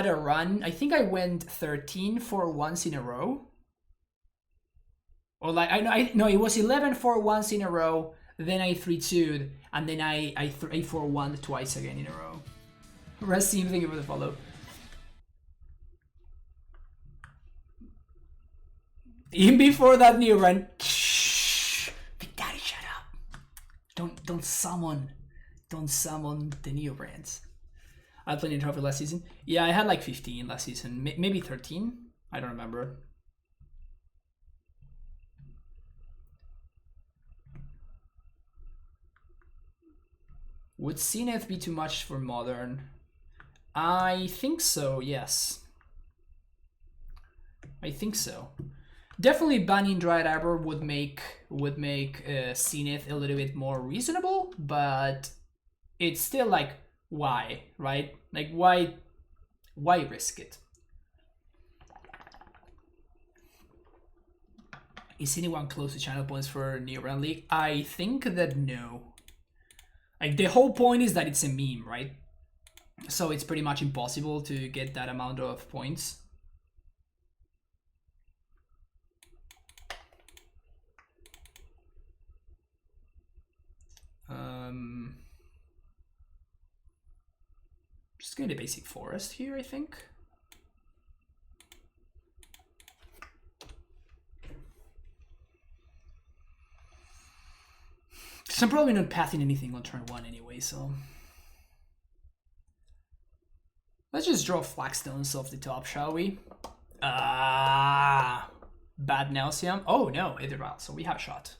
a run. I think I went 13 for once in a row. Or no, it was 11 for once in a row. Then I 3-2'd, and then I 3-4-1 twice again in a row. Rest team, thank you for the follow. Even before that new run, shh, Big Daddy, shut up! Don't summon the new brands. I played in trophy last season. Yeah, I had like 15 last season, maybe 13. I don't remember. Would Zenith be too much for Modern? I think so, yes. I think so. Definitely banning Dryad Arbor would make Zenith a little bit more reasonable, but it's still like, why, right? Like, why risk it? Is anyone close to channel points for New Round League? I think that no. Like, the whole point is that it's a meme, right? So it's pretty much impossible to get that amount of points. Just get a basic forest here, I think. So I'm probably not pathing anything on turn 1 anyway, so... Let's just draw Flagstones off the top, shall we? Bad Nelsium. Oh no, Idrival, so we have a shot.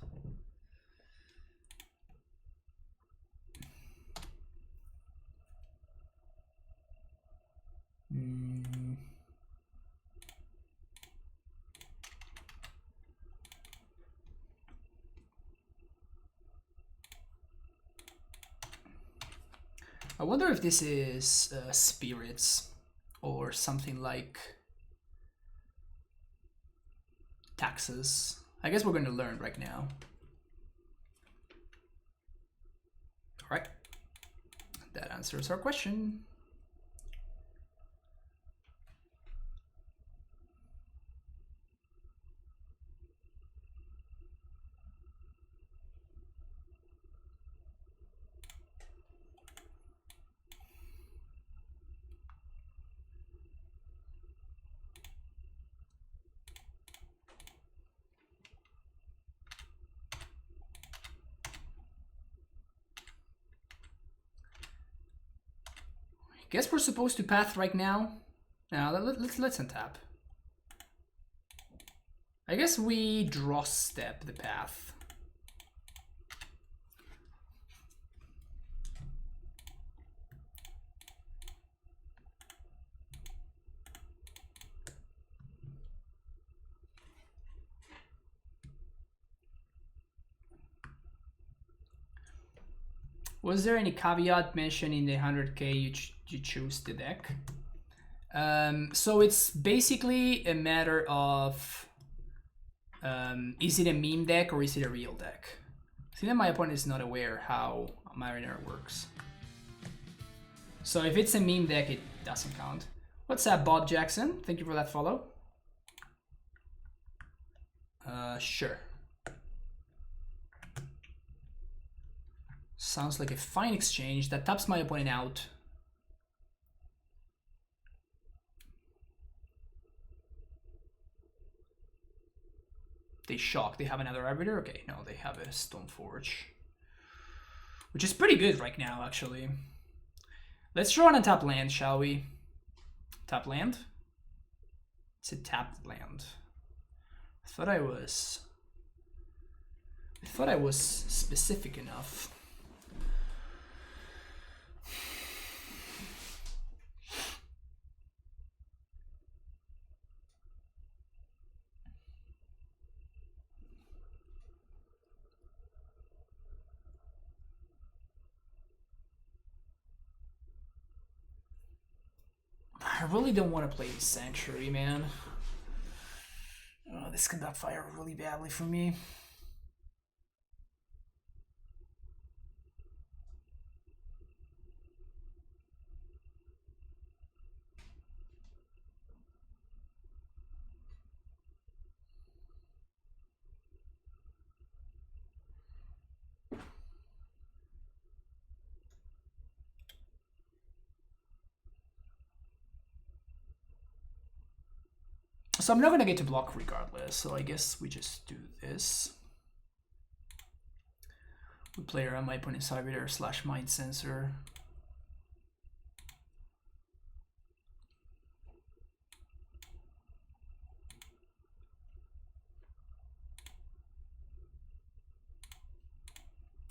I wonder if this is spirits or something like taxes. I guess we're going to learn right now. All right, that answers our question. Guess we're supposed to path right now. Now let's untap. I guess we draw step the path. Was there any caveat mentioned in the 100k you choose the deck? So it's basically a matter of is it a meme deck or is it a real deck? think that my opponent is not aware how Mariner works. So if it's a meme deck, it doesn't count. What's up, Bob Jackson? Thank you for that follow. Sure. Sounds like a fine exchange that taps my opponent out. They shock. They have another arbiter? Okay, no, they have a Stoneforge. Which is pretty good right now, actually. Let's draw on a tap land, shall we? Tap land? It's a tapped land. I thought I was specific enough. I really don't want to play Sanctuary, man. Oh, this can backfire really badly for me. So I'm not gonna get to block regardless, so I guess we just do this. We play around my opponent's arbiter / mind sensor.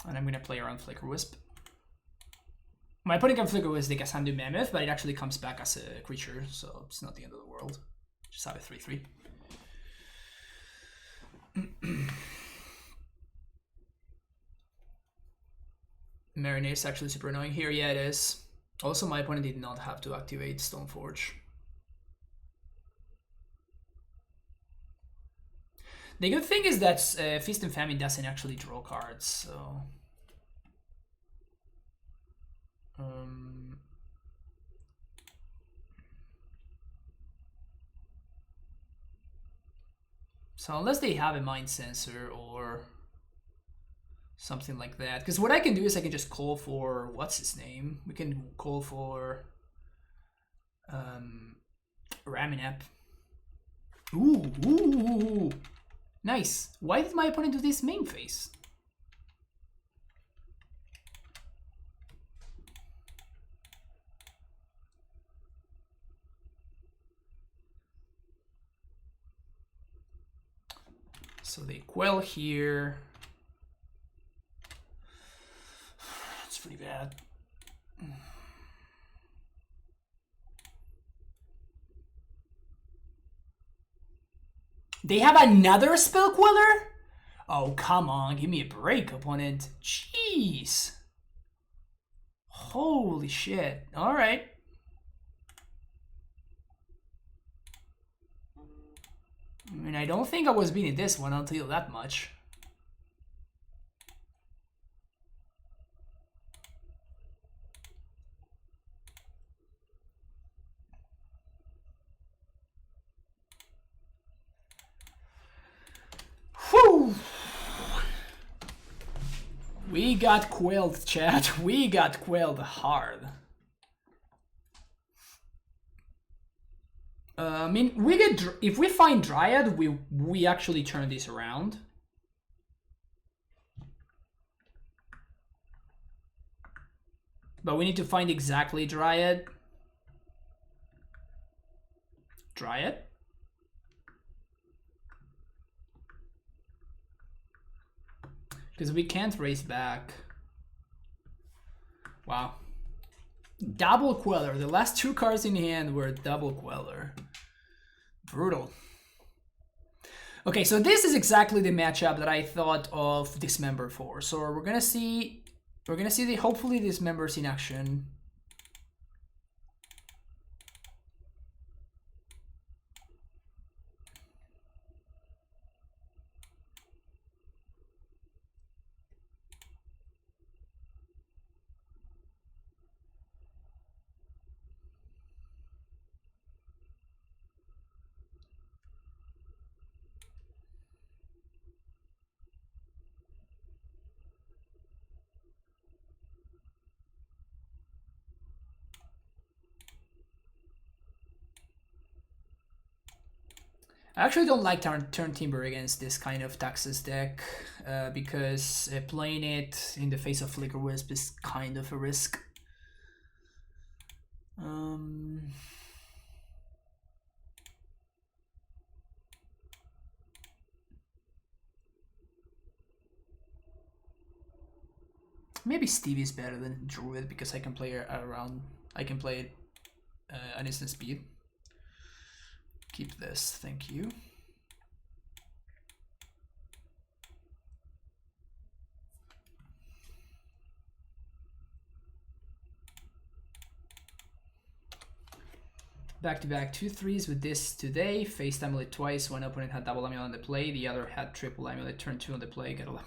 And I'm gonna play around Flicker Wisp. My opponent can Flicker Wisp the Casandu Mammoth, but it actually comes back as a creature, so it's not the end of the world. Just have a 3/3. Marinade is actually super annoying here. Yeah, it is. Also, my opponent did not have to activate Stoneforge. The good thing is that Feast and Famine doesn't actually draw cards, so... So unless they have a mind sensor or something like that, because what I can do is I can just call for what's his name. We can call for Raminap. Ooh, nice. Why did my opponent do this main phase? So they quell here. It's pretty bad. They have another Spell Queller? Oh, come on. Give me a break, opponent. Jeez. Holy shit. All right. I mean, I don't think I was beating this one, I'll tell you that much. Whew! We got quelled, chat. We got quelled hard. I mean, we get if we find Dryad, we actually turn this around. But we need to find exactly Dryad. Dryad? Because we can't race back. Wow. Double Queller. The last two cards in hand were double Queller. Brutal. Okay, so this is exactly the matchup that I thought of Dismember for. So we're gonna see hopefully Dismembers in action. I actually don't like Turn Timber against this kind of Taxes deck because playing it in the face of Flicker Wisp is kind of a risk. Maybe Stevie's better than Druid because I can play around. I can play it an instant speed. Keep this, thank you. Back-to-back 2-3s with this today. Faced Amulet twice. One opponent had double Amulet on the play. The other had triple Amulet. Turn 2 on the play. Get a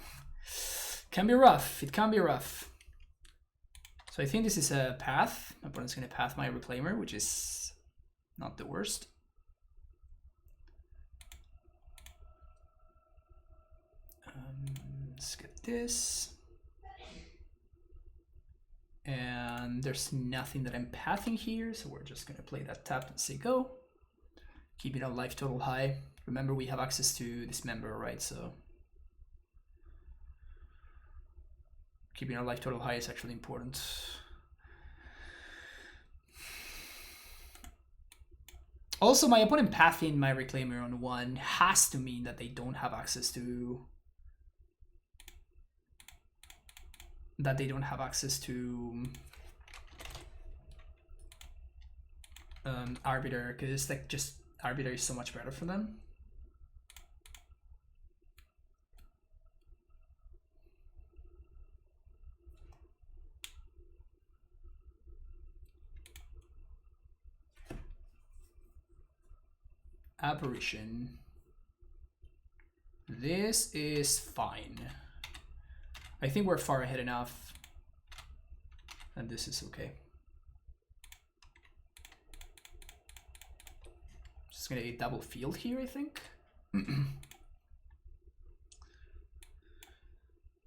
Can be rough. It can be rough. So I think this is a path. My opponent's going to path my Reclaimer, which is not the worst. Let's get this. And there's nothing that I'm pathing here, so we're just gonna play that tap and say go. Keeping our life total high. Remember, we have access to Dismember, right? So keeping our life total high is actually important. Also, my opponent pathing my Reclaimer on 1 has to mean that they don't have access to Arbiter, because like just Arbiter is so much better for them. Apparition. This is fine. I think we're far ahead enough, and this is okay. Just gonna get double field here, I think.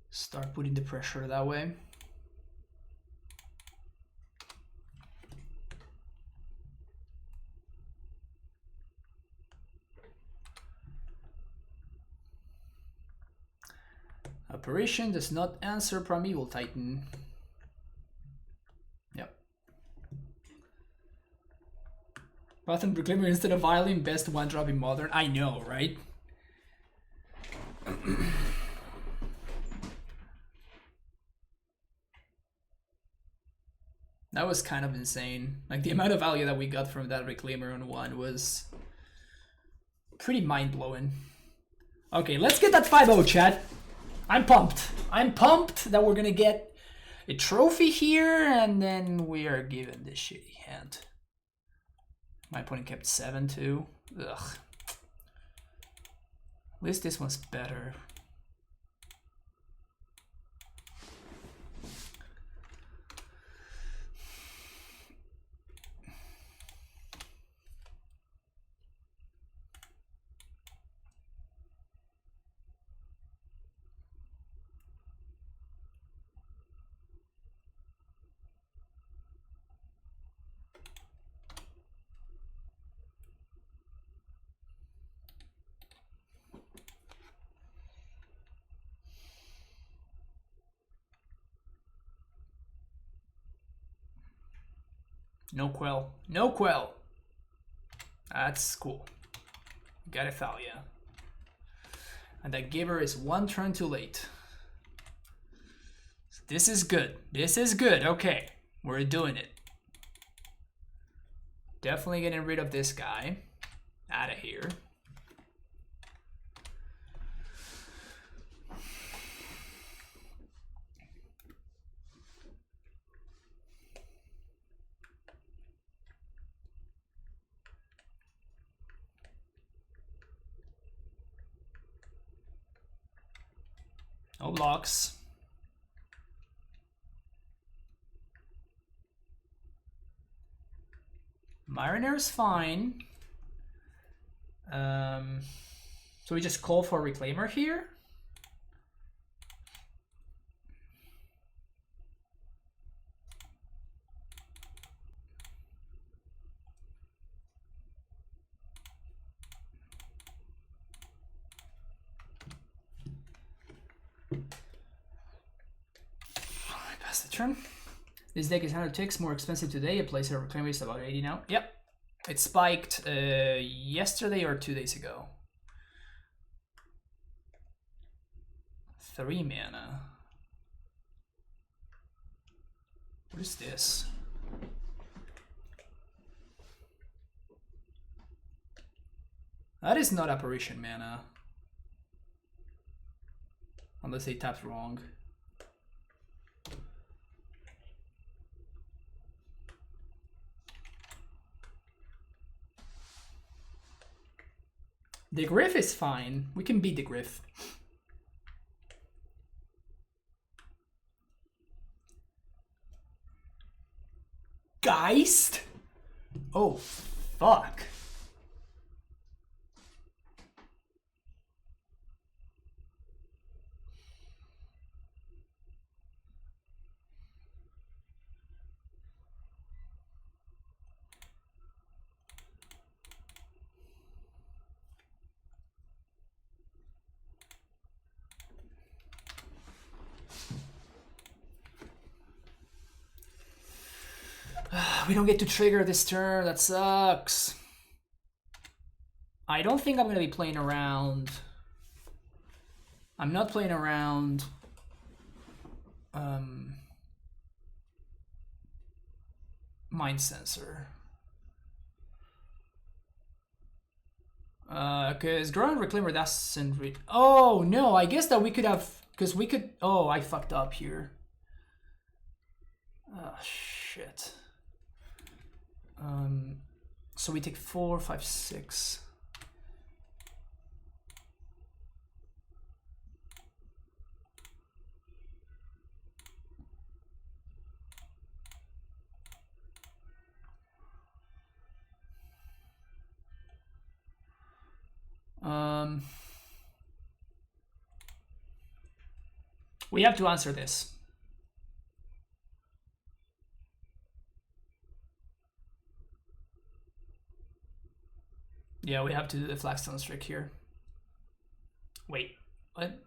Start putting the pressure that way. Apparition does not answer Primeval Titan. Yep. Path and Reclaimer instead of Violin, best one drop in Modern. I know, right? That was kind of insane. Like the amount of value that we got from that Reclaimer on 1 was pretty mind-blowing. Okay, let's get that 5-0, chat. I'm pumped. I'm pumped that we're gonna get a trophy here, and then we are given this shitty hand. My opponent kept 7 too. Ugh. At least this one's better. No Quell. No Quell. That's cool. Got a Thalia. And that Giver is 1 turn too late. So this is good. This is good. Okay. We're doing it. Definitely getting rid of this guy. Out of here. No blocks. Mariner's fine. So we just call for Reclaimer here. Pass the turn. This deck is 100 ticks more expensive today. A placer reclaim is about 80 now. Yep. It spiked yesterday or 2 days ago. 3 mana. What is this? That is not apparition mana. Unless they tapped wrong. The Griff is fine. We can beat the Griff. Geist? Oh, fuck. We don't get to trigger this turn. That sucks. I don't think I'm going to be playing around. I'm not playing around. Mind Sensor. Because Ground Reclaimer doesn't read. Oh, no. I guess that we could have. Because we could. Oh, I fucked up here. Oh, shit. So we take 4, 5, 6. We have to answer this. Yeah, we have to do the Flagstone trick here. Wait, what?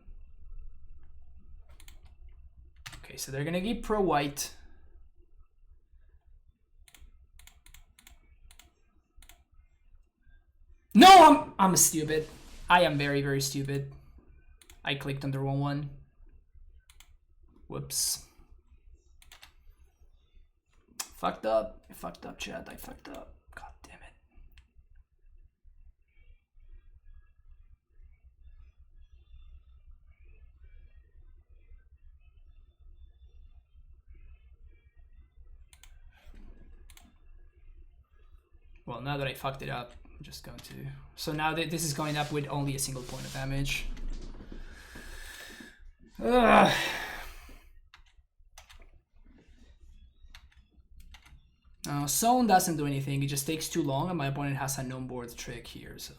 Okay, so they're gonna give pro white. No, I'm stupid. I am very, very stupid. I clicked on the wrong one. Whoops. Fucked up. I fucked up, chat. I fucked up. God damn it. Well, now that I fucked it up, I'm just going to... So now that this is going up with only a single point of damage. Ugh. Zone doesn't do anything, it just takes too long and my opponent has a non-board trick here, so...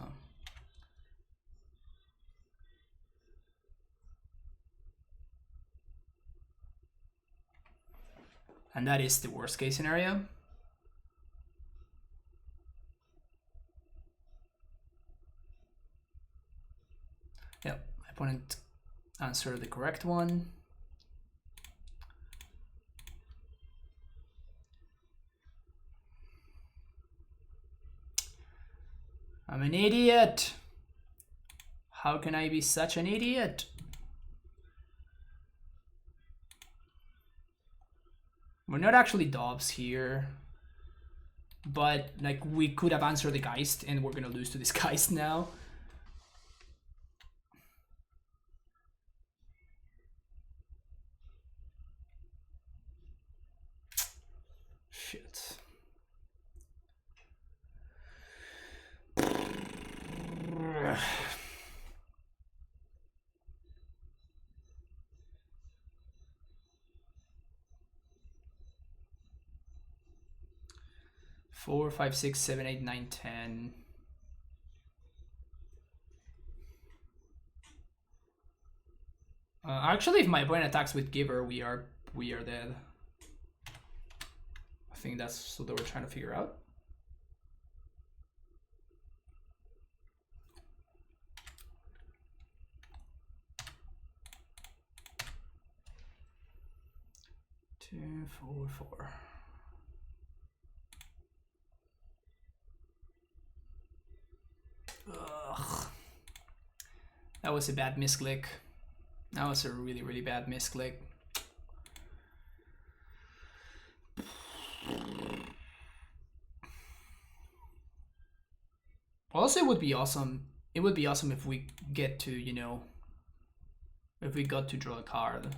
And that is the worst case scenario. Yep, my opponent answered the correct one. I'm an idiot. How can I be such an idiot? We're not actually Dobbs here. But like we could have answered the Geist and we're gonna lose to this Geist now. Shit. Four, 5, 6, 7, 8, 9, 10. Actually, if my opponent attacks with Giver, we are dead. I think that's what they were trying to figure out. 2, 4, 4. Ugh. That was a bad misclick. That was a really, really bad misclick. Also, it would be awesome. It would be awesome if we get to, you know, if we got to draw a card.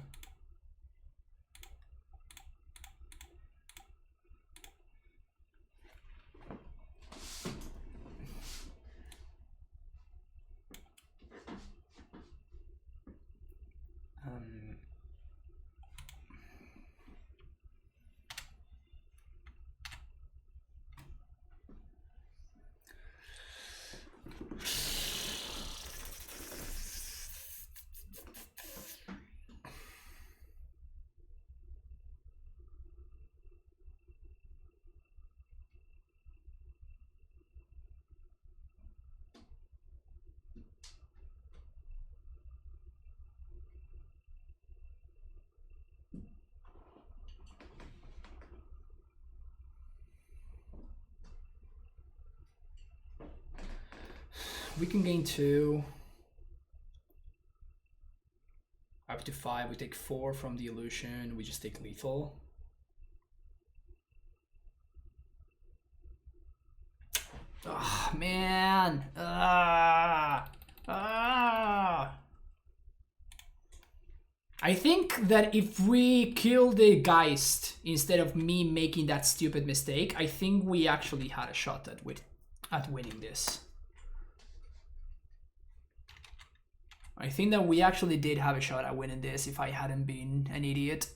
We can gain 2. Up to 5. We take 4 from the illusion. We just take lethal. Ah, man. I think that if we kill the Geist instead of me making that stupid mistake, I think we actually had a shot at winning this. I think that we actually did have a shot at winning this if I hadn't been an idiot.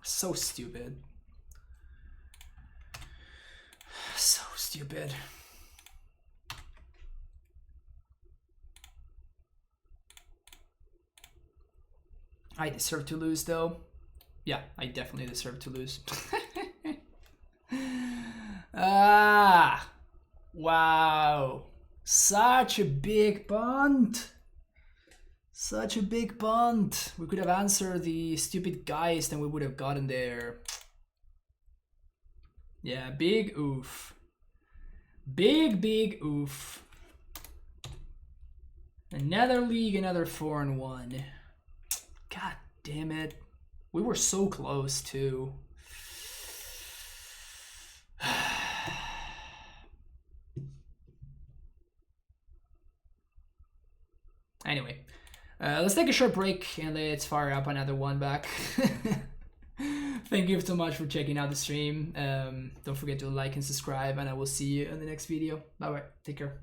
So stupid. So stupid. I deserve to lose though. Yeah, I definitely deserve to lose. Ah, wow. Such a big bunt. Such a big bunt. We could have answered the stupid Geist and we would have gotten there. Yeah, big oof. Big oof. Another league, another 4-1. God damn it. We were so close too. Anyway, let's take a short break and let's fire up another one back. Thank you so much for checking out the stream. Don't forget to like and subscribe, and I will see you in the next video. Bye bye. Take care.